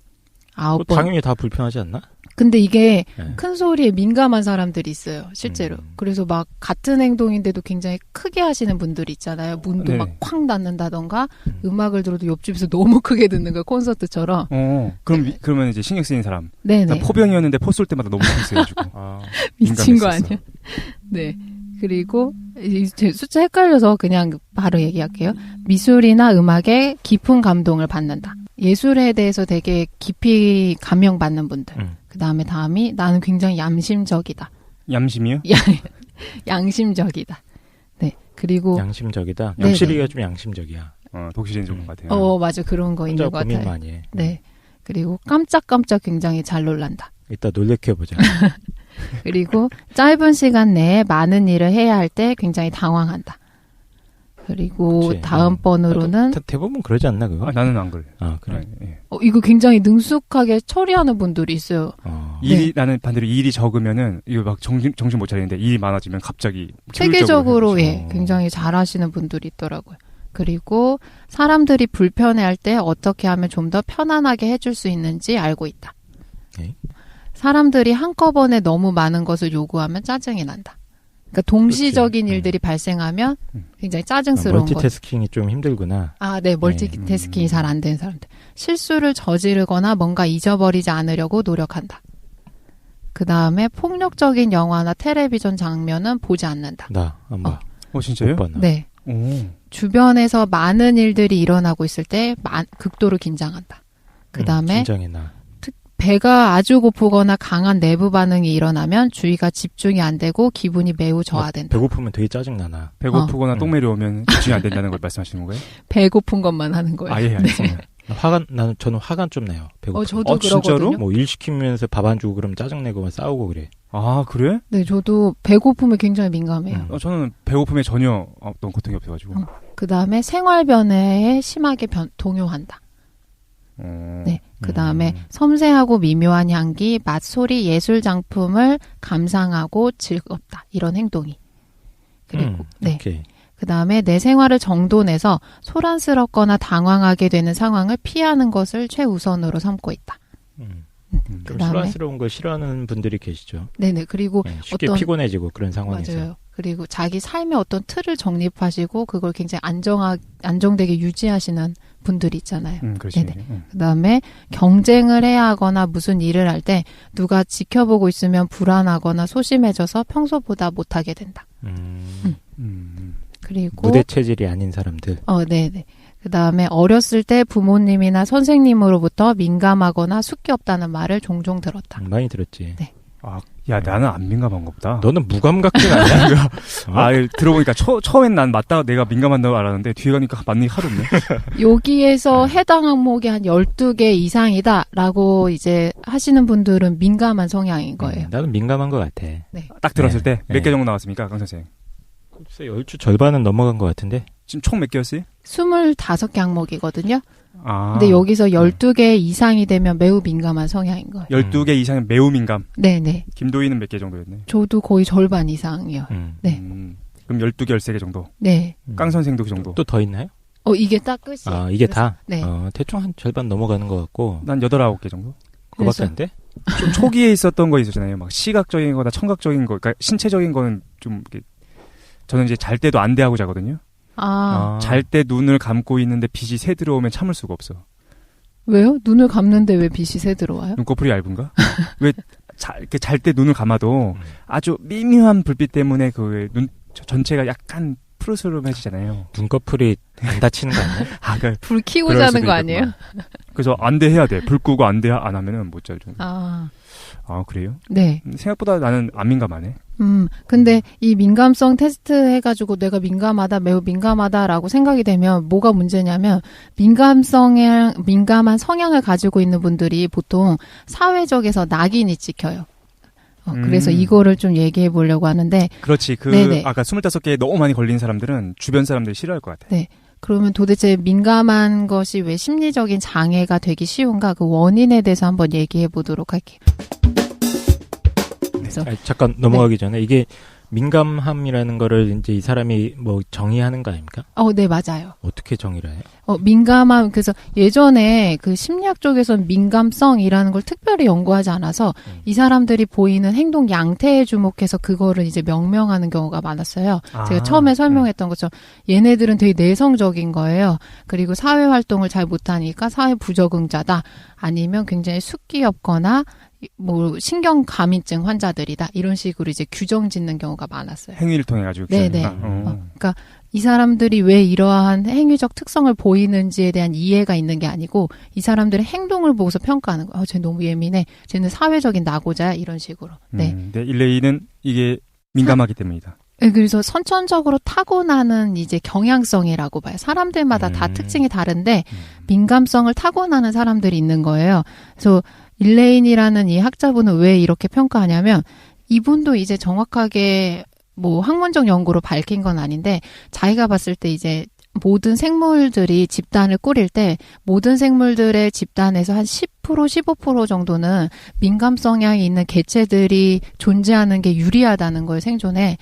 아홉 번. 당연히 다 불편하지 않나? 근데 이게 큰 소리에 민감한 사람들이 있어요, 실제로. 그래서 막 같은 행동인데도 굉장히 크게 하시는 분들이 있잖아요. 문도 네. 막 쾅 닫는다던가 음악을 들어도 옆집에서 너무 크게 듣는 거예요, 콘서트처럼. 그러면 이제 신경 쓰이는 사람. 네네. 포병이었는데 포 쏠 때마다 너무 신경 쓰여가지고. 미친 거 아니야? 네. 그리고 제 숫자 헷갈려서 그냥 바로 얘기할게요. 미술이나 음악에 깊은 감동을 받는다. 예술에 대해서 되게 깊이 감명받는 분들. 그 다음이 나는 굉장히 얌심적이다. 얌심이요? 양심적이다. 네. 그리고 양심적이다. 독실이가 좀 양심적이야. 독실이는 좋은 것 같아요. 맞아. 그런 거 있는 것 같아요. 고민 많이 해. 네. 그리고 깜짝깜짝 굉장히 잘 놀란다. 이따 놀래켜보자. 그리고 짧은 시간 내에 많은 일을 해야 할 때 굉장히 당황한다. 그리고 그치. 다음 번으로는 대부분 그러지 않나 그거? 나는 안 그래. 아 그래. 네. 이거 굉장히 능숙하게 처리하는 분들이 있어요. 일이 나는 반대로 일이 적으면은 이거 막 정신 못 차리는데 일이 많아지면 갑자기 체계적으로 굉장히 잘하시는 분들이 있더라고요. 그리고 사람들이 불편해할 때 어떻게 하면 좀 더 편안하게 해줄 수 있는지 알고 있다. 네? 사람들이 한꺼번에 너무 많은 것을 요구하면 짜증이 난다. 그러니까 동시적인 일들이 발생하면 굉장히 짜증스러운 거죠. 멀티태스킹이 좀 힘들구나. 네. 멀티태스킹이 잘 안 되는 사람들. 실수를 저지르거나 뭔가 잊어버리지 않으려고 노력한다. 그 다음에 폭력적인 영화나 텔레비전 장면은 보지 않는다. 나 안 봐. 진짜요? 네. 주변에서 많은 일들이 일어나고 있을 때 극도로 긴장한다. 그 다음에 긴장해 나. 배가 아주 고프거나 강한 내부 반응이 일어나면 주의가 집중이 안 되고 기분이 매우 저하된다. 배고프면 되게 짜증나나. 배고프거나 똥매리 오면 집중이 안 된다는 걸 말씀하시는 거예요? 배고픈 것만 하는 거예요. 예, 알겠습니다. 네. 저는 화가 좀 나요. 배고프면. 저도 진짜로? 그러거든요. 일 시키면서 밥 안 주고 그러면 짜증내고 막 싸우고 그래. 아, 그래? 네, 저도 배고픔에 굉장히 민감해요. 저는 배고픔에 전혀 어떤 고통이 없어가지고. 그 다음에 생활 변화에 심하게 동요한다. 네. 그 다음에 섬세하고 미묘한 향기, 맛, 소리, 예술 작품을 감상하고 즐겁다. 이런 행동이. 그리고, 네. 그 다음에 내 생활을 정돈해서 소란스럽거나 당황하게 되는 상황을 피하는 것을 최우선으로 삼고 있다. 그다음에 소란스러운 걸 싫어하는 분들이 계시죠. 네네. 그리고 쉽게 피곤해지고 그런 상황에서. 맞아요. 그리고 자기 삶의 어떤 틀을 정립하시고 그걸 굉장히 안정되게 유지하시는 분들이 있잖아요. 그렇지. 그다음에 경쟁을 해야 하거나 무슨 일을 할 때 누가 지켜보고 있으면 불안하거나 소심해져서 평소보다 못하게 된다. 그리고 무대 체질이 아닌 사람들. 네네. 그다음에 어렸을 때 부모님이나 선생님으로부터 민감하거나 숙기 없다는 말을 종종 들었다. 많이 들었지. 네. 야, 나는 안 민감한가 보다. 너는 무감각증 아니야? 들어보니까 처음엔 난 맞다 내가 민감한다고 알았는데 뒤에 가니까 맞는 게 하도 없네. 여기에서 해당 항목이 한 12개 이상이다라고 이제 하시는 분들은 민감한 성향인 거예요. 나는 민감한 것 같아. 네. 딱 들었을 때 몇 개 정도 나왔습니까, 강 선생? 글쎄, 얼추 절반은 넘어간 것 같은데. 지금 총 몇 개였어요? 25개 항목이거든요. 근데 여기서 12개 이상이 되면 매우 민감한 성향인 거예요. 12개 이상은 매우 민감? 네네. 김도희는 몇 개 정도였네? 저도 거의 절반 이상이요. 네. 그럼 12개, 13개 정도? 네. 깡 선생도 그 정도? 또 더 있나요? 이게 딱 끝이에요. 이게 다? 네. 대충 한 절반 넘어가는 것 같고. 난 8, 9개 정도? 그거밖에 안 돼? 좀 초기에 있었던 거 있었잖아요. 막 시각적인 거나 청각적인 거, 그러니까 신체적인 거는 좀 이렇게 저는 이제 잘 때도 안대하고 자거든요. 잘 때 눈을 감고 있는데 빛이 새 들어오면 참을 수가 없어. 왜요? 눈을 감는데 왜 빛이 새 들어와요? 눈꺼풀이 얇은가? 왜 잘 때 눈을 감아도 아주 미묘한 불빛 때문에 그 눈 전체가 약간 푸르스름해지잖아요. 눈꺼풀이 안 다치는 거 아니에요? 그러니까 불 켜고 자는 거 아니에요? 그래서 안대해야 돼. 불 끄고 안대 안 하면은 못 자죠. 그래요? 네. 생각보다 나는 안 민감하네. 근데 이 민감성 테스트 해가지고 내가 민감하다, 매우 민감하다라고 생각이 되면 뭐가 문제냐면 민감한 성향을 가지고 있는 분들이 보통 사회적에서 낙인이 찍혀요. 그래서 이거를 좀 얘기해 보려고 하는데. 그렇지. 네네. 아까 25개에 너무 많이 걸린 사람들은 주변 사람들이 싫어할 것 같아. 네. 그러면 도대체 민감한 것이 왜 심리적인 장애가 되기 쉬운가? 그 원인에 대해서 한번 얘기해 보도록 할게요. 잠깐 넘어가기 전에 이게 민감함이라는 거를 이제 이 사람이 뭐 정의하는 거 아닙니까? 네, 맞아요. 어떻게 정의를 해요? 민감함, 그래서 예전에 그 심리학 쪽에서는 민감성이라는 걸 특별히 연구하지 않아서 이 사람들이 보이는 행동 양태에 주목해서 그거를 이제 명명하는 경우가 많았어요. 제가 처음에 설명했던 것처럼 얘네들은 되게 내성적인 거예요. 그리고 사회 활동을 잘 못하니까 사회 부적응자다. 아니면 굉장히 숙기 없거나 뭐 신경감인증 환자들이다 이런 식으로 이제 규정 짓는 경우가 많았어요. 행위를 통해 가지고. 네네. 그러니까 이 사람들이 왜 이러한 행위적 특성을 보이는지에 대한 이해가 있는 게 아니고 이 사람들의 행동을 보고서 평가하는 거예요. 쟤 너무 예민해. 쟤는 사회적인 낙오자야. 이런 식으로. 네. 일레이는 이게 민감하기 때문이다. 네, 그래서 선천적으로 타고나는 이제 경향성이라고 봐요. 사람들마다 다 특징이 다른데 민감성을 타고나는 사람들이 있는 거예요. 그래서 일레인이라는 이 학자분은 왜 이렇게 평가하냐면 이분도 이제 정확하게 뭐 학문적 연구로 밝힌 건 아닌데 자기가 봤을 때 이제 모든 생물들이 집단을 꾸릴 때 모든 생물들의 집단에서 한 10% 15% 정도는 민감 성향이 있는 개체들이 존재하는 게 유리하다는 거예요, 생존에.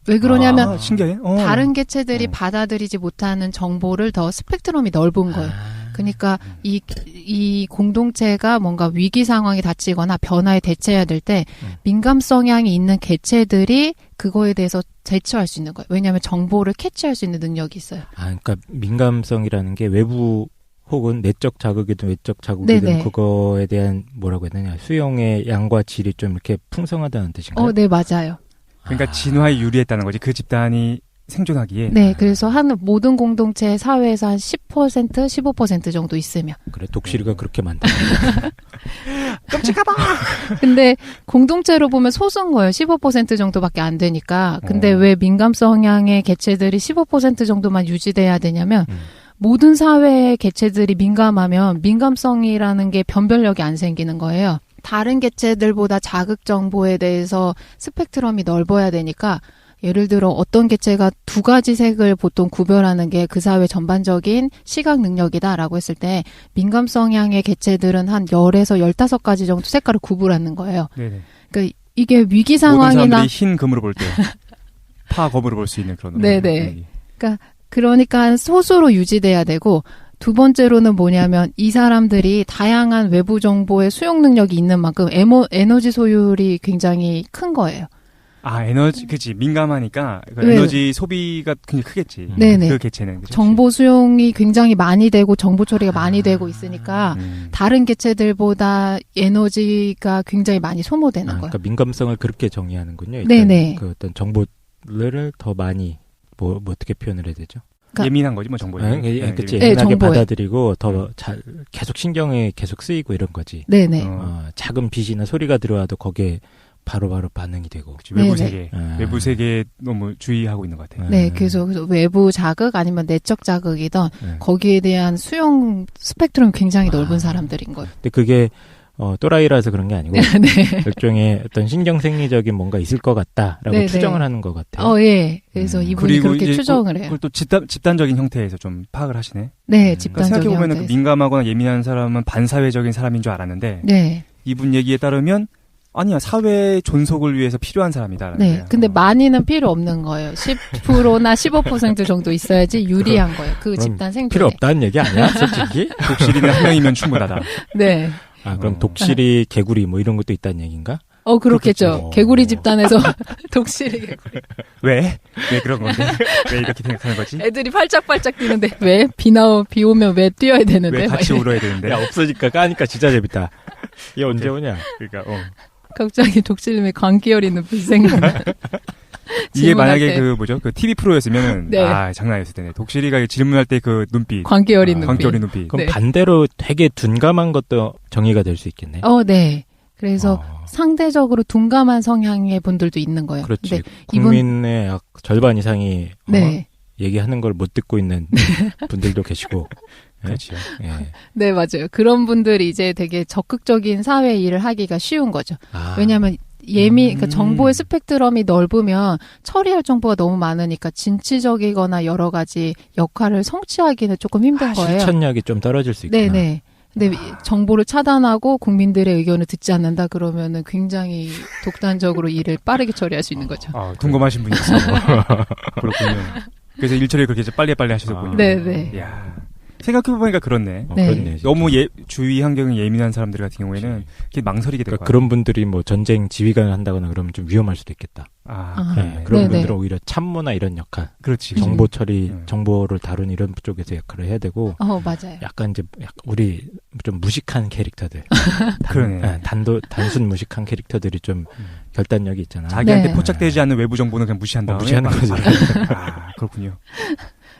왜 그러냐면 신기해. 다른 개체들이 받아들이지 못하는 정보를 더 스펙트럼이 넓은 거예요. 그러니까 이 공동체가 뭔가 위기 상황에 닥치거나 변화에 대처해야 될 때 민감 성향이 있는 개체들이 그거에 대해서 대처할 수 있는 거예요. 왜냐하면 정보를 캐치할 수 있는 능력이 있어요. 그러니까 민감성이라는 게 외부 혹은 내적 자극이든 외적 자극이든 네네. 그거에 대한 뭐라고 해야 되냐 수용의 양과 질이 좀 이렇게 풍성하다는 뜻인가요? 네, 맞아요. 그러니까 진화에 유리했다는 거지. 그 집단이 생존하기에. 네, 그래서 모든 공동체 사회에서 한 10%, 15% 정도 있으면. 그래, 독수리가 그렇게 많다. 끔찍하다! 근데 공동체로 보면 소수인 거예요. 15% 정도밖에 안 되니까. 근데 왜 민감 성향의 개체들이 15% 정도만 유지돼야 되냐면, 모든 사회의 개체들이 민감하면 민감성이라는 게 변별력이 안 생기는 거예요. 다른 개체들보다 자극 정보에 대해서 스펙트럼이 넓어야 되니까 예를 들어 어떤 개체가 2가지 색을 보통 구별하는 게 그 사회 전반적인 시각 능력이다라고 했을 때 민감 성향의 개체들은 한 10에서 15가지 정도 색깔을 구분하는 거예요. 네네. 그러니까 이게 위기 상황이나 모든 사람들이 흰 검으로 볼 때 파 검으로 볼 수 있는 그런 네네. 그러니까 소수로 유지돼야 되고 두 번째로는 뭐냐면 이 사람들이 다양한 외부 정보의 수용 능력이 있는 만큼 에너지 소율이 굉장히 큰 거예요. 에너지, 그치. 민감하니까 그 네. 에너지 소비가 굉장히 크겠지. 네네. 그 개체는. 그치? 정보 수용이 굉장히 많이 되고 정보 처리가 많이 되고 있으니까 다른 개체들보다 에너지가 굉장히 많이 소모되는 거예요. 그러니까 민감성을 그렇게 정의하는군요. 일단 네네. 그 어떤 정보를 더 많이 뭐 어떻게 표현을 해야 되죠? 그러니까 예민한 거지 뭐 정보에. 그치. 네, 예민하게 정보에. 받아들이고 더 잘 계속 신경에 계속 쓰이고 이런 거지. 네네. 작은 빛이나 소리가 들어와도 거기에 바로바로 반응이 되고. 그치, 외부 네네. 세계. 외부 세계에 너무 주의하고 있는 것 같아요. 네, 그래서 외부 자극 아니면 내적 자극이든 거기에 대한 수용 스펙트럼이 굉장히 넓은 사람들인 거예요. 근데 그게 또라이라서 그런 게 아니고 네. 일종의 어떤 신경 생리적인 뭔가 있을 것 같다라고 네네. 추정을 하는 것 같아요. 예. 그래서 이분이 그리고 그렇게 이제 추정을 해요. 그걸 또 집단적인 형태에서 좀 파악을 하시네. 네, 그러니까 집단적인 생각해보면 그 형태에서. 민감하거나 예민한 사람은 반사회적인 사람인 줄 알았는데 네. 이분 얘기에 따르면 아니야 사회 존속을 위해서 필요한 사람이다라는 네. 거예요. 근데 많이는 필요 없는 거예요. 10%나 15% 정도 있어야지 유리한 거예요. 그 집단 생존에. 필요 없다는 얘기 아니야, 솔직히? 독실이는 한 명이면 충분하다. 네. 그럼 독실이, 개구리 뭐 이런 것도 있다는 얘기인가? 그렇겠죠. 그렇겠죠. 개구리 집단에서 독실이 개구리. 왜 그런 건데? 왜 이렇게 생각하는 거지? 애들이 팔짝팔짝 뛰는데 왜? 비 오면 왜 뛰어야 되는데? 왜 같이 울어야 되는데? 야, 없어질까 까니까 진짜 재밌다. 얘 언제 오냐? 그러니까 갑자기 독실님의 광기어리 눈빛 생각나. 이게 만약에 그 TV 프로였으면 네. 장난 아니었을 텐데 독실이가 질문할 때 그 눈빛 광기어리 눈빛. 광기어린 눈빛. 그럼 네. 반대로 되게 둔감한 것도 정의가 될 수 있겠네. 네. 그래서 상대적으로 둔감한 성향의 분들도 있는 거예요. 그렇지. 네. 국민의 약 절반 이상이 네. 얘기하는 걸 못 듣고 있는 분들도 계시고. 그렇죠. 예. 네, 맞아요. 그런 분들이 이제 되게 적극적인 사회 일을 하기가 쉬운 거죠. 왜냐하면 그러니까 정보의 스펙트럼이 넓으면 처리할 정보가 너무 많으니까 진취적이거나 여러 가지 역할을 성취하기는 조금 힘든 거예요. 실천력이 좀 떨어질 수 있구나. 네네. 근데 정보를 차단하고 국민들의 의견을 듣지 않는다 그러면은 굉장히 독단적으로 일을 빠르게 처리할 수 있는 거죠. 궁금하신 분이 있어요. 그렇군요. 그래서 일 처리 그렇게 빨리 하셨군요. 네네. 야. 생각해보니까 그렇네. 네. 그렇네, 너무 주위 환경이 예민한 사람들 같은 경우에는 이렇게 망설이게 될 그러니까 거야. 그런 분들이 뭐 전쟁 지휘관을 한다거나 그러면 좀 위험할 수도 있겠다. 그런 네네. 분들은 오히려 참모나 이런 역할, 그렇지. 정보 처리, 정보를 다루는 이런 쪽에서 역할을 해야 되고. 맞아요. 약간 이제 우리 좀 무식한 캐릭터들, 그러네. 단순 무식한 캐릭터들이 좀 결단력이 있잖아. 자기한테 네. 포착되지 않는 외부 정보는 그냥 무시한 다음에 무시하는 거지. 그렇군요.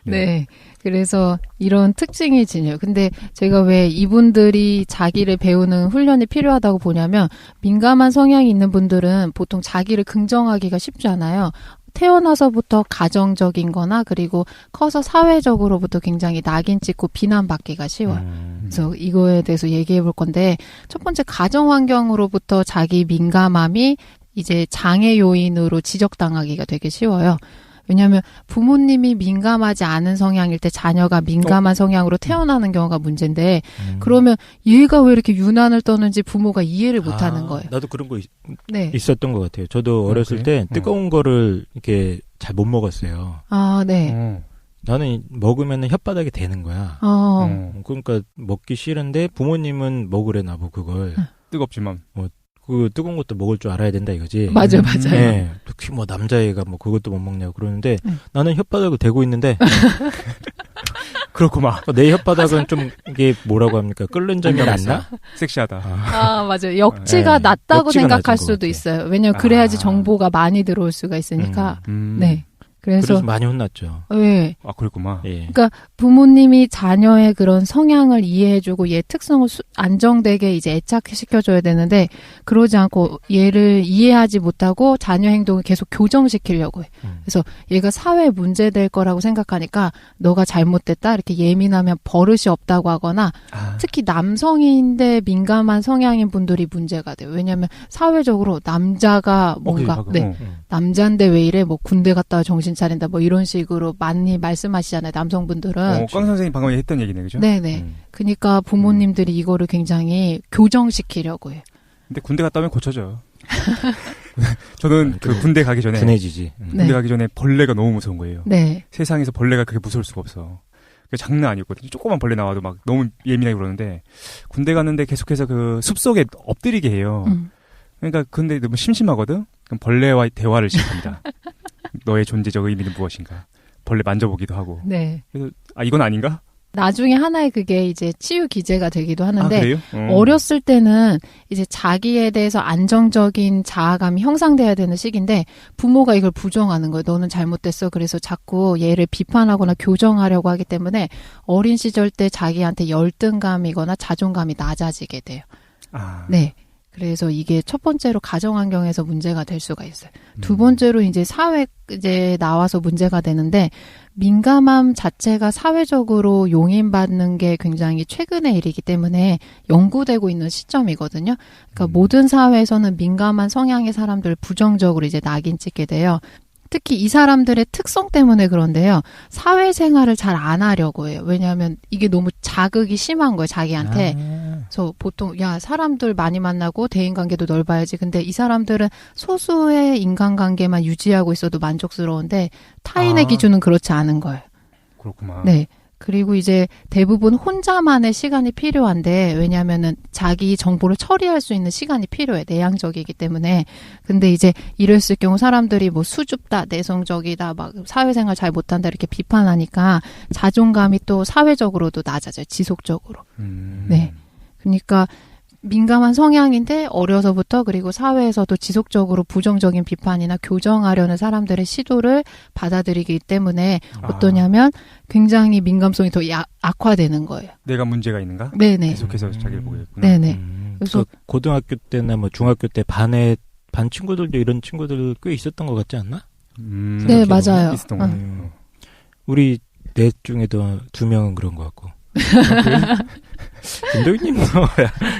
네. 그래서 이런 특징이 지녀요. 근데 제가 왜 이분들이 자기를 배우는 훈련이 필요하다고 보냐면 민감한 성향이 있는 분들은 보통 자기를 긍정하기가 쉽지 않아요. 태어나서부터 가정적인 거나 그리고 커서 사회적으로부터 굉장히 낙인 찍고 비난받기가 쉬워요. 그래서 이거에 대해서 얘기해 볼 건데 첫 번째 가정 환경으로부터 자기 민감함이 이제 장애 요인으로 지적당하기가 되게 쉬워요. 왜냐하면 부모님이 민감하지 않은 성향일 때 자녀가 민감한 성향으로 태어나는 경우가 문제인데 그러면 얘가 왜 이렇게 유난을 떠는지 부모가 이해를 못하는 거예요. 나도 그런 거 네. 있었던 것 같아요. 저도 어렸을 때 뜨거운 거를 이렇게 잘 못 먹었어요. 네. 나는 먹으면 혓바닥이 되는 거야. 그러니까 먹기 싫은데 부모님은 먹으래 나보 그걸. 뜨겁지만. 그 뜨거운 것도 먹을 줄 알아야 된다 이거지. 맞아요. 네. 특히 뭐 남자애가 뭐 그것도 못 먹냐고 그러는데 나는 혓바닥을 대고 있는데 그렇구만. 내 혓바닥은 좀 이게 뭐라고 합니까? 끓는 점이 낫나? 섹시하다. 맞아요. 역치가 낮다고 역치가 생각할 낮은 것 수도 같아요. 있어요. 왜냐면 그래야지 정보가 많이 들어올 수가 있으니까. 네. 그래서 많이 혼났죠. 네. 그랬구만. 예. 그러니까 부모님이 자녀의 그런 성향을 이해해주고 얘 특성을 안정되게 이제 애착시켜줘야 되는데 그러지 않고 얘를 이해하지 못하고 자녀 행동을 계속 교정시키려고 해. 그래서 얘가 사회에 문제될 거라고 생각하니까 너가 잘못됐다 이렇게 예민하면 버릇이 없다고 하거나 특히 남성인데 민감한 성향인 분들이 문제가 돼요. 왜냐하면 사회적으로 남자가 뭔가 남자인데 왜 이래 뭐 군대 갔다 와 정신 차린다 뭐 이런 식으로 많이 말씀하시잖아요. 남성분들은. 꽝 선생님 방금 했던 얘기네, 그죠? 네네. 그러니까 부모님들이 이거를 굉장히 교정시키려고 해요. 근데 군대 갔다 오면 고쳐져요. 저는 그 군대 가기 전에 둔해지지. 군대 가기 전에 벌레가 너무 무서운 거예요. 네. 세상에서 벌레가 그렇게 무서울 수가 없어. 장난 아니었거든요. 조그만 벌레 나와도 막 너무 예민하게 그러는데 군대 갔는데 계속해서 그 숲속에 엎드리게 해요. 그러니까 근데 너무 심심하거든. 그럼 벌레와 대화를 시작합니다. 너의 존재적 의미는 무엇인가? 벌레 만져보기도 하고. 네. 그래서 이건 아닌가? 나중에 하나의 그게 이제 치유 기제가 되기도 하는데 그래요? 어렸을 때는 이제 자기에 대해서 안정적인 자아감이 형성돼야 되는 시기인데 부모가 이걸 부정하는 거예요. 너는 잘못됐어. 그래서 자꾸 얘를 비판하거나 교정하려고 하기 때문에 어린 시절 때 자기한테 열등감이거나 자존감이 낮아지게 돼요. 네. 그래서 이게 첫 번째로 가정 환경에서 문제가 될 수가 있어요. 두 번째로 이제 사회 이제 나와서 문제가 되는데 민감함 자체가 사회적으로 용인받는 게 굉장히 최근의 일이기 때문에 연구되고 있는 시점이거든요. 그러니까 모든 사회에서는 민감한 성향의 사람들 부정적으로 이제 낙인 찍게 돼요. 특히 이 사람들의 특성 때문에 그런데요. 사회생활을 잘 안 하려고 해요. 왜냐하면 이게 너무 자극이 심한 거예요. 자기한테. 그래서 보통 사람들 많이 만나고 대인관계도 넓어야지. 근데 이 사람들은 소수의 인간관계만 유지하고 있어도 만족스러운데 타인의 기준은 그렇지 않은 거예요. 그렇구나. 네. 그리고 이제 대부분 혼자만의 시간이 필요한데 왜냐하면은 자기 정보를 처리할 수 있는 시간이 필요해. 내향적이기 때문에. 근데 이제 이랬을 경우 사람들이 뭐 수줍다, 내성적이다, 막 사회생활 잘 못한다 이렇게 비판하니까 자존감이 또 사회적으로도 낮아져요. 지속적으로. 네. 그러니까 민감한 성향인데 어려서부터 그리고 사회에서도 지속적으로 부정적인 비판이나 교정하려는 사람들의 시도를 받아들이기 때문에 어떠냐면 굉장히 민감성이 더 악화되는 거예요. 내가 문제가 있는가? 네네. 계속해서 자기를 보겠구나. 네네. 그래서 고등학교 때나 뭐 중학교 때 반 친구들도 이런 친구들 꽤 있었던 것 같지 않나? 네, 맞아요. 있었던 것 같아요. 우리 넷 중에도 2명은 그런 것 같고. 김도희님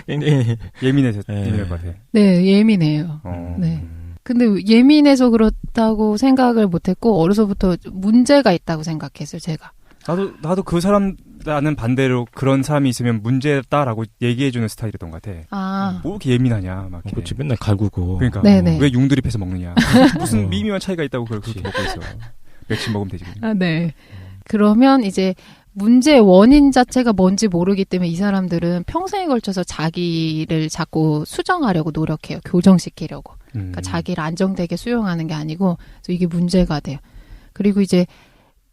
굉장히 예민해서 예민할 것 같아. 네, 예민해요. 네. 근데 예민해서 그렇다고 생각을 못했고 어려서부터 문제가 있다고 생각했어요. 제가. 나도 그 사람 나는 반대로 그런 사람이 있으면 문제다라고 얘기해주는 스타일이었던 것 같아. 뭐 이렇게 예민하냐, 막. 그렇지, 맨날 갈구고. 그러니까 네네. 왜 융들이패서 먹느냐. 무슨 미미한 차이가 있다고 그렇게 먹고 있어. 맥심 먹으면 되지. 네. 그러면 이제 문제의 원인 자체가 뭔지 모르기 때문에 이 사람들은 평생에 걸쳐서 자기를 자꾸 수정하려고 노력해요. 교정시키려고. 그러니까 자기를 안정되게 수용하는 게 아니고 그래서 이게 문제가 돼요. 그리고 이제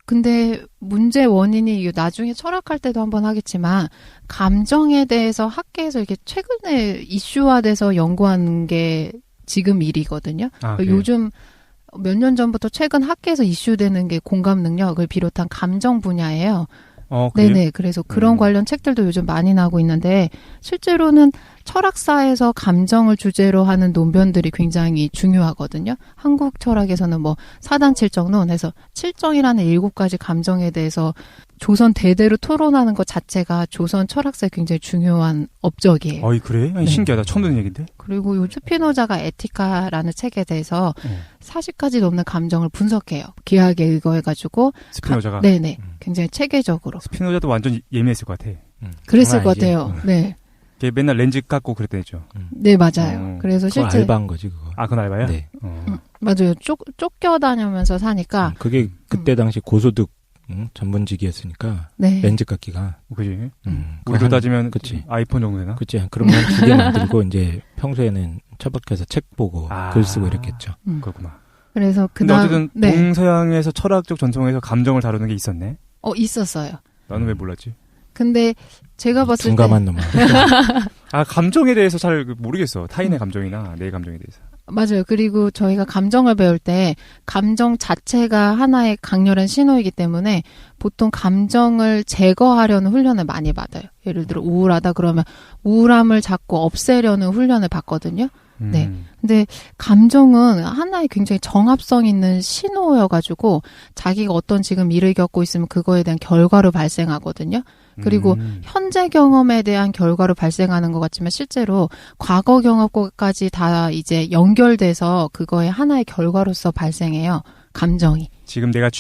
근데 문제 원인이 나중에 철학할 때도 한번 하겠지만 감정에 대해서 학계에서 이렇게 최근에 이슈화돼서 연구하는 게 지금 일이거든요. 요즘 몇 년 전부터 최근 학계에서 이슈되는 게 공감 능력을 비롯한 감정 분야예요. 네네. 그래서 그런 관련 책들도 요즘 많이 나오고 있는데 실제로는 철학사에서 감정을 주제로 하는 논변들이 굉장히 중요하거든요. 한국 철학에서는 뭐 사단칠정론 해서 칠정이라는 7가지 감정에 대해서 조선 대대로 토론하는 것 자체가 조선 철학사에 굉장히 중요한 업적이에요. 그래? 네. 신기하다. 처음 듣는 얘기인데? 그리고 요 스피노자가 에티카라는 책에 대해서 40가지 넘는 감정을 분석해요. 기하학에 의거해가지고. 스피노자가? 네네. 굉장히 체계적으로. 스피노자도 완전 예민했을 것 같아. 그랬을 것 같아요. 네. 걔 맨날 렌즈 깎고 그랬던 애죠. 네, 맞아요. 그래서 실제. 알바한 거지, 그거. 그건 알바야? 네. 맞아요. 쫓겨다니면서 사니까. 그게 그때 당시 고소득 전문직이었으니까. 네. 렌즈 깎기가. 그지? 우리로 따지면 그치. 아이폰 정도 되나? 그치. 그러면 2개 만들고 이제 평소에는 처박혀서 책 보고 글 쓰고 이랬겠죠. 그렇구나. 그래서 근데 어쨌든 동서양에서 철학적 전통에서 감정을 다루는 게 있었네? 있었어요. 나는 왜 몰랐지? 근데 제가 봤을 때 둔감한 놈아. 감정에 대해서 잘 모르겠어. 타인의 감정이나 내 감정에 대해서. 맞아요. 그리고 저희가 감정을 배울 때 감정 자체가 하나의 강렬한 신호이기 때문에 보통 감정을 제거하려는 훈련을 많이 받아요. 예를 들어 우울하다 그러면 우울함을 자꾸 없애려는 훈련을 받거든요. 네. 근데 감정은 하나의 굉장히 정합성 있는 신호여가지고 자기가 어떤 지금 일을 겪고 있으면 그거에 대한 결과로 발생하거든요. 그리고 현재 경험에 대한 결과로 발생하는 것 같지만 실제로 과거 경험까지 다 이제 연결돼서 그거의 하나의 결과로서 발생해요. 감정이. 지금 내가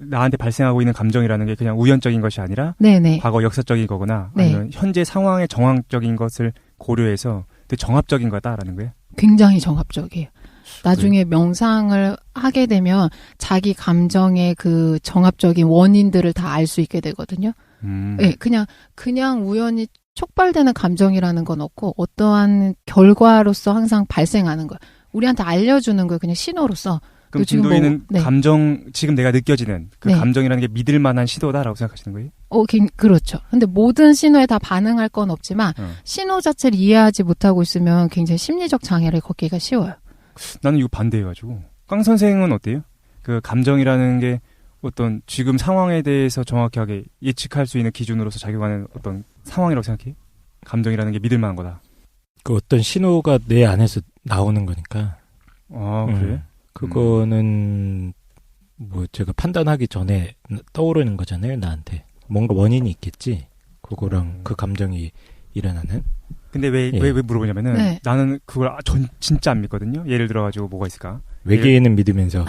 나한테 발생하고 있는 감정이라는 게 그냥 우연적인 것이 아니라 네네. 과거 역사적인 거거나 아니면 현재 상황의 정황적인 것을 고려해서 되게 정합적인 거다라는 거예요? 굉장히 정합적이에요. 나중에 명상을 하게 되면 자기 감정의 그 정합적인 원인들을 다 알 수 있게 되거든요. 네, 그냥 우연히 촉발되는 감정이라는 건 없고 어떠한 결과로서 항상 발생하는 거예요. 우리한테 알려주는 거예요. 그냥 신호로서. 그럼 김도희는 감정, 지금 내가 느껴지는 그 감정이라는 게 믿을 만한 신호다라고 생각하시는 거예요? 그렇죠. 근데 모든 신호에 다 반응할 건 없지만 신호 자체를 이해하지 못하고 있으면 굉장히 심리적 장애를 겪기가 쉬워요. 나는 이거 반대해가지고. 깡 선생은 어때요? 그 감정이라는 게 어떤 지금 상황에 대해서 정확하게 예측할 수 있는 기준으로서 작용하는 어떤 상황이라고 생각해요? 감정이라는 게 믿을 만한 거다. 그 어떤 신호가 내 안에서 나오는 거니까. 그래? 그거는 뭐 제가 판단하기 전에 떠오르는 거잖아요, 나한테. 뭔가 원인이 있겠지. 그거랑 그 감정이 일어나는. 근데 왜 물어보냐면은 나는 그걸 전 진짜 안 믿거든요. 예를 들어가지고 뭐가 있을까? 외계인은 믿으면서.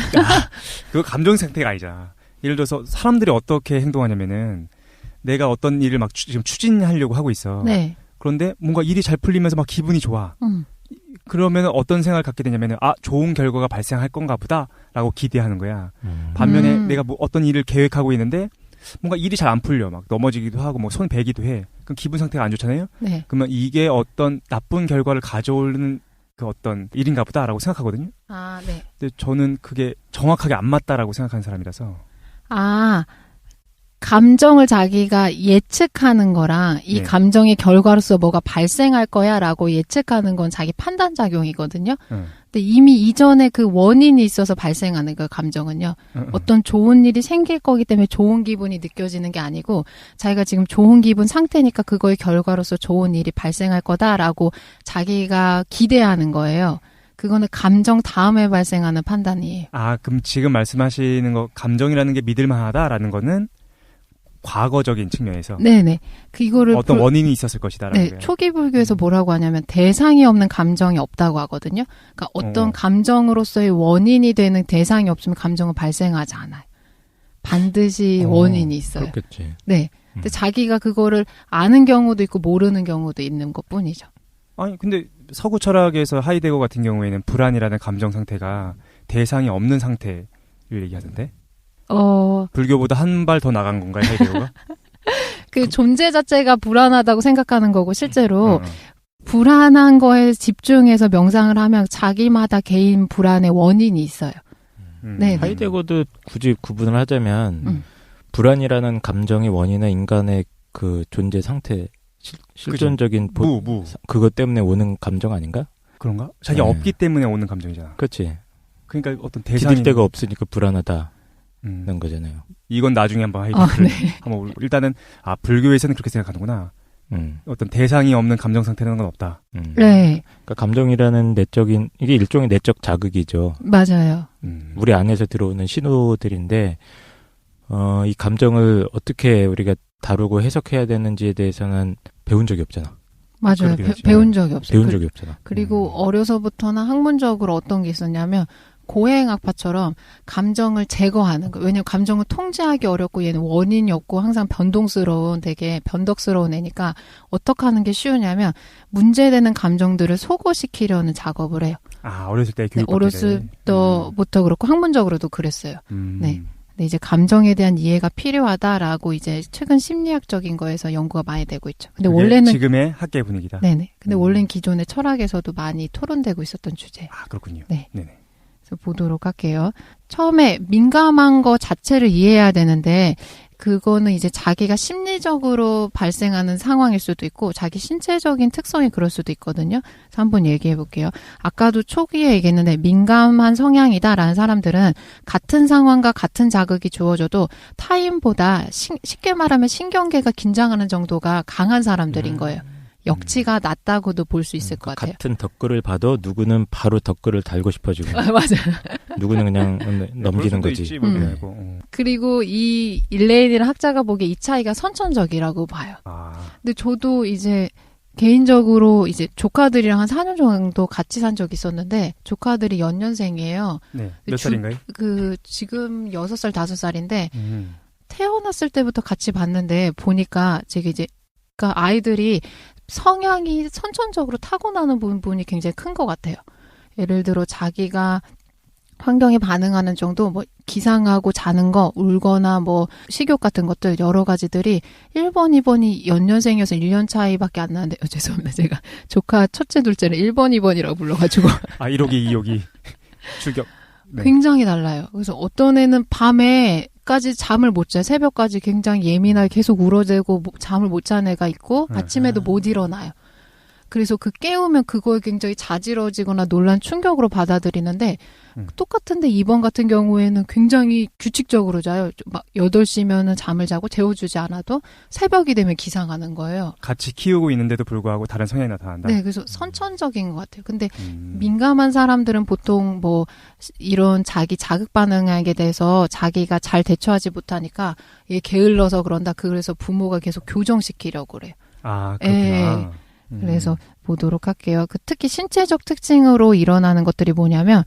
그거 감정 상태가 아니잖아. 예를 들어서 사람들이 어떻게 행동하냐면은 내가 어떤 일을 막 지금 추진하려고 하고 있어. 네. 그런데 뭔가 일이 잘 풀리면서 막 기분이 좋아. 그러면 어떤 생각을 갖게 되냐면은 좋은 결과가 발생할 건가 보다라고 기대하는 거야. 반면에 내가 뭐 어떤 일을 계획하고 있는데 뭔가 일이 잘 안 풀려. 막 넘어지기도 하고 뭐 손 베기도 해. 그럼 기분 상태가 안 좋잖아요. 네. 그러면 이게 어떤 나쁜 결과를 가져오는 그 어떤 일인가 보다라고 생각하거든요. 네. 근데 저는 그게 정확하게 안 맞다라고 생각하는 사람이라서. 감정을 자기가 예측하는 거랑 이 감정의 결과로서 뭐가 발생할 거야라고 예측하는 건 자기 판단작용이거든요. 근데 이미 이전에 그 원인이 있어서 발생하는 그 감정은요. 어떤 좋은 일이 생길 거기 때문에 좋은 기분이 느껴지는 게 아니고 자기가 지금 좋은 기분 상태니까 그거의 결과로서 좋은 일이 발생할 거다라고 자기가 기대하는 거예요. 그거는 감정 다음에 발생하는 판단이에요. 그럼 지금 말씀하시는 거 감정이라는 게 믿을 만하다라는 거는 과거적인 측면에서 네네 이거를 어떤 원인이 있었을 것이다라는 거예요. 초기 불교에서 뭐라고 하냐면 대상이 없는 감정이 없다고 하거든요. 그러니까 어떤 감정으로서의 원인이 되는 대상이 없으면 감정은 발생하지 않아요. 반드시 원인이 있어요. 그렇겠지. 네. 근데 자기가 그거를 아는 경우도 있고 모르는 경우도 있는 것뿐이죠. 근데 서구 철학에서 하이데거 같은 경우에는 불안이라는 감정 상태가 대상이 없는 상태를 얘기하던데. 불교보다 한 발 더 나간 건가요, 하이데거가? 그 존재 자체가 불안하다고 생각하는 거고 실제로 불안한 거에 집중해서 명상을 하면 자기마다 개인 불안의 원인이 있어요. 네. 하이데거도 굳이 구분을 하자면 불안이라는 감정의 원인은 인간의 그 존재 상태, 실존적인 그것 때문에 오는 감정 아닌가? 그런가? 자기 없기 때문에 오는 감정이잖아. 그렇지. 그러니까 어떤 대상이 기댈 데가 없으니까 불안하다. 는 거잖아요. 이건 나중에 한번 하이데거를 한번 일단은 불교에서는 그렇게 생각하는구나. 어떤 대상이 없는 감정 상태라는 건 없다. 네. 그러니까 감정이라는 내적인 이게 일종의 내적 자극이죠. 맞아요. 우리 안에서 들어오는 신호들인데 이 감정을 어떻게 우리가 다루고 해석해야 되는지에 대해서는 배운 적이 없잖아. 맞아요. 배운 적이 없어요. 배운 적이 없잖아. 그리고 어려서부터나 학문적으로 어떤 게 있었냐면 고행학파처럼 감정을 제거하는 거. 왜냐면 감정을 통제하기 어렵고 얘는 원인이 없고 항상 변동스러운 되게 변덕스러운 애니까 어떻게 하는 게 쉬우냐면 문제되는 감정들을 소거시키려는 작업을 해요. 어렸을 때 교육 어렸을 때부터 그렇고 학문적으로도 그랬어요. 네. 근데 이제 감정에 대한 이해가 필요하다라고 이제 최근 심리학적인 거에서 연구가 많이 되고 있죠. 근데 원래는 지금의 학계 분위기다. 네네. 근데 원래는 기존의 철학에서도 많이 토론되고 있었던 주제예요. 그렇군요. 네. 네네. 보도록 할게요. 처음에 민감한 거 자체를 이해해야 되는데 그거는 이제 자기가 심리적으로 발생하는 상황일 수도 있고 자기 신체적인 특성이 그럴 수도 있거든요. 그래서 한번 얘기해 볼게요. 아까도 초기에 얘기했는데 민감한 성향이다라는 사람들은 같은 상황과 같은 자극이 주어져도 타인보다 쉽게 말하면 신경계가 긴장하는 정도가 강한 사람들인 거예요. 역치가 낮다고도 볼 수 있을 것 같아요. 같은 덧글을 봐도 누구는 바로 덧글을 달고 싶어지고 맞아요. 누구는 그냥 넘기는 거지. 있지, 그리고 이 일레인이라는 학자가 보기에 이 차이가 선천적이라고 봐요. 근데 저도 이제 개인적으로 이제 조카들이랑 한 4년 정도 같이 산 적이 있었는데 조카들이 연년생이에요. 네. 몇 살인가요? 지금 6살, 5살인데 태어났을 때부터 같이 봤는데 보니까 제가 이제 그러니까 아이들이 성향이 선천적으로 타고나는 부분이 굉장히 큰 것 같아요. 예를 들어 자기가 환경에 반응하는 정도, 뭐 기상하고 자는 거, 울거나 뭐 식욕 같은 것들 여러 가지들이 1번, 2번이 연년생이어서 1년 차이밖에 안 나는데 죄송합니다. 제가 조카 첫째, 둘째를 1번, 2번이라고 불러가지고 1호기, 2호기 출격. 네. 굉장히 달라요. 그래서 어떤 애는 밤에까지 잠을 못 자요. 새벽까지 굉장히 예민하게 계속 울어대고 잠을 못 자는 애가 있고 아침에도 못 일어나요. 그래서 그 깨우면 그거에 굉장히 자지러지거나 놀란 충격으로 받아들이는데 똑같은데 2번 같은 경우에는 굉장히 규칙적으로 자요. 막 8시면은 잠을 자고 재워주지 않아도 새벽이 되면 기상하는 거예요. 같이 키우고 있는데도 불구하고 다른 성향이 나타난다? 네, 그래서 선천적인 것 같아요. 근데 민감한 사람들은 보통 뭐 이런 자기 자극 반응에 대해서 자기가 잘 대처하지 못하니까 얘 게을러서 그런다. 그래서 부모가 계속 교정시키려고 그래요. 아, 그렇구나. 그래서 보도록 할게요. 특히 신체적 특징으로 일어나는 것들이 뭐냐면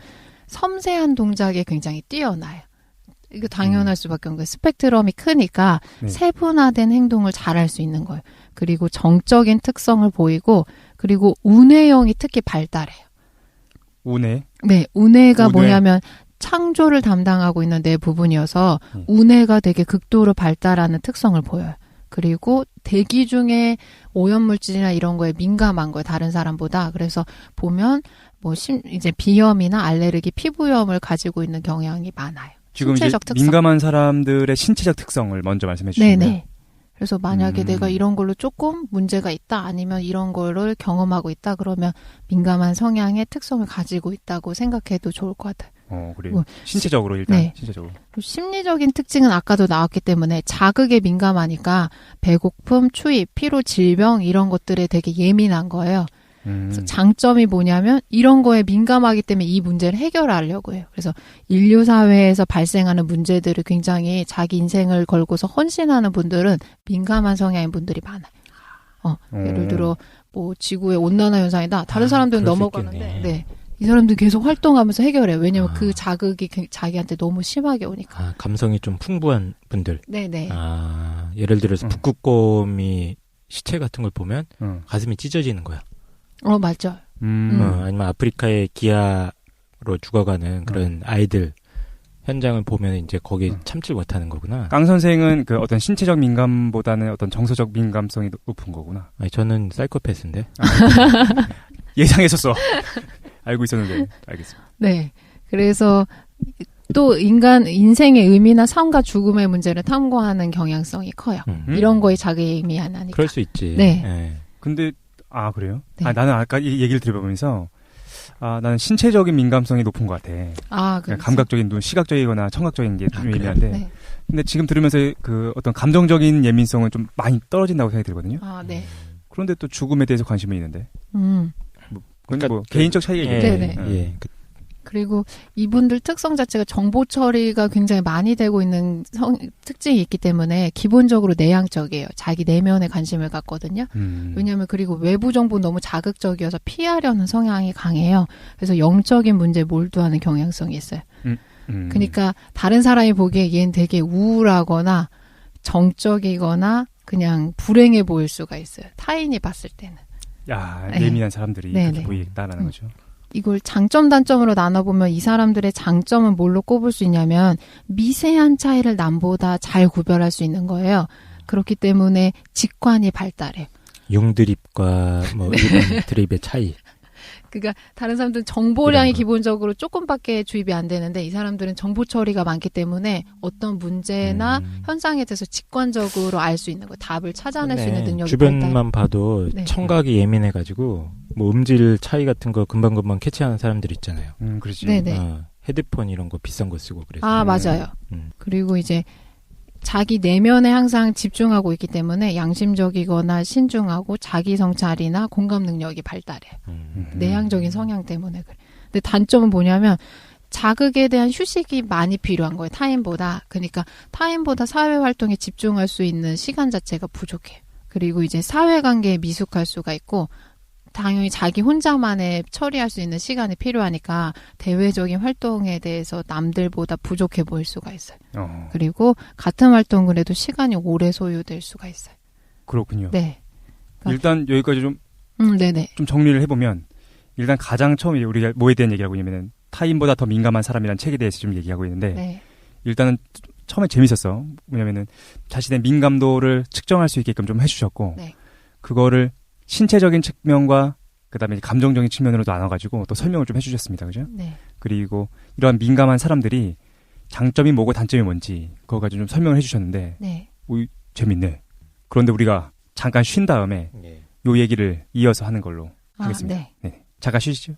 섬세한 동작에 굉장히 뛰어나요. 이거 당연할 수밖에 없는 거예요. 스펙트럼이 크니까 네. 세분화된 행동을 잘할 수 있는 거예요. 그리고 정적인 특성을 보이고 그리고 우뇌형이 특히 발달해요. 우뇌? 네, 우뇌가 뭐냐면 창조를 담당하고 있는 뇌 부분이어서 우뇌가 되게 극도로 발달하는 특성을 보여요. 그리고 대기 중에 오염물질이나 이런 거에 민감한 거예요. 다른 사람보다. 그래서 보면 뭐 이제 비염이나 알레르기, 피부염을 가지고 있는 경향이 많아요. 지금 이제 민감한 사람들의 신체적 특성을 먼저 말씀해 주시면. 네네. 그래서 만약에 내가 이런 걸로 조금 문제가 있다 아니면 이런 거를 경험하고 있다 그러면 민감한 성향의 특성을 가지고 있다고 생각해도 좋을 것 같아요. 그래요. 신체적으로 일단 네. 신체적으로. 심리적인 특징은 아까도 나왔기 때문에 자극에 민감하니까 배고픔, 추위, 피로, 질병 이런 것들에 되게 예민한 거예요. 그래서 장점이 뭐냐면 이런 거에 민감하기 때문에 이 문제를 해결하려고 해요. 그래서 인류 사회에서 발생하는 문제들을 굉장히 자기 인생을 걸고서 헌신하는 분들은 민감한 성향인 분들이 많아요. 예를 들어 뭐 지구의 온난화 현상이다. 다른 사람들은 넘어가는데 네. 이 사람들은 계속 활동하면서 해결해요. 왜냐면 그 자극이 자기한테 너무 심하게 오니까. 감성이 좀 풍부한 분들. 네네. 예를 들어서 북극곰이 시체 같은 걸 보면 가슴이 찢어지는 거야. 맞죠. 아니면 아프리카의 기아로 죽어가는 그런 아이들 현장을 보면 이제 거기 참지 못하는 거구나. 깡 선생은 그 어떤 신체적 민감보다는 어떤 정서적 민감성이 높은 거구나. 아니, 저는 사이코패스인데. 예상했었어. 알고 있었는데 알겠습니다. 네. 그래서 또 인생의 의미나 삶과 죽음의 문제를 탐구하는 경향성이 커요. 이런 거에 자기 의미 안 하니까. 그럴 수 있지. 네. 네. 근데 그래요? 네. 나는 아까 이 얘기를 들어보면서 나는 신체적인 민감성이 높은 것 같아. 그렇죠. 감각적인 시각적이거나 청각적인 게 좀 예민한데. 네. 근데 지금 들으면서 그 어떤 감정적인 예민성은 좀 많이 떨어진다고 생각이 들거든요. 네. 그런데 또 죽음에 대해서 관심이 있는데. 그러니까 뭐 개인적 차이겠죠. 네네. 예. 그리고 이분들 특성 자체가 정보 처리가 굉장히 많이 되고 있는 특징이 있기 때문에 기본적으로 내향적이에요. 자기 내면에 관심을 갖거든요. 왜냐하면 그리고 외부 정보 너무 자극적이어서 피하려는 성향이 강해요. 그래서 영적인 문제에 몰두하는 경향성이 있어요. 그러니까 다른 사람이 보기에 얘는 되게 우울하거나 정적이거나 그냥 불행해 보일 수가 있어요. 타인이 봤을 때는. 예민한 사람들이 그렇게 보이겠다라는 거죠. 이걸 장점 단점으로 나눠보면 이 사람들의 장점은 뭘로 꼽을 수 있냐면 미세한 차이를 남보다 잘 구별할 수 있는 거예요. 그렇기 때문에 직관이 발달해요. 융드립과 일반 드립의 차이. 그러니까 다른 사람들은 정보량이 기본적으로 조금밖에 주입이 안 되는데 이 사람들은 정보 처리가 많기 때문에 어떤 문제나 현상에 대해서 직관적으로 알 수 있는 거예요. 답을 찾아낼 수 있는 능력이 주변만 봐도 청각이 예민해가지고 음질 차이 같은 거 금방금방 캐치하는 사람들 있잖아요. 그렇지. 네네. 헤드폰 이런 거 비싼 거 쓰고 그래서. 맞아요. 그리고 이제 자기 내면에 항상 집중하고 있기 때문에 양심적이거나 신중하고 자기 성찰이나 공감 능력이 발달해요. 내향적인 성향 때문에 그래. 근데 단점은 뭐냐면 자극에 대한 휴식이 많이 필요한 거예요. 타인보다. 그러니까 타인보다 사회 활동에 집중할 수 있는 시간 자체가 부족해요. 그리고 이제 사회관계에 미숙할 수가 있고 당연히 자기 혼자만의 처리할 수 있는 시간이 필요하니까 대외적인 활동에 대해서 남들보다 부족해 보일 수가 있어요. 그리고 같은 활동을 해도 시간이 오래 소요될 수가 있어요. 그렇군요. 네. 그러니까 일단 여기까지 좀 네네. 좀 정리를 해보면 일단 가장 처음에 우리가 뭐에 대한 얘기하고 있냐면은 타인보다 더 민감한 사람이라는 책에 대해서 좀 얘기하고 있는데 네. 일단은 처음에 재밌었어. 왜냐면은 자신의 민감도를 측정할 수 있게끔 좀 해주셨고 네. 그거를 신체적인 측면과 그다음에 감정적인 측면으로도 나눠가지고 또 설명을 좀 해주셨습니다. 그죠? 네. 그리고 이러한 민감한 사람들이 장점이 뭐고 단점이 뭔지 그거 가지고 좀 설명을 해주셨는데 네. 재밌네. 그런데 우리가 잠깐 쉬는 다음에 요 얘기를 이어서 하는 걸로 하겠습니다. 네. 네. 잠깐 쉬시죠.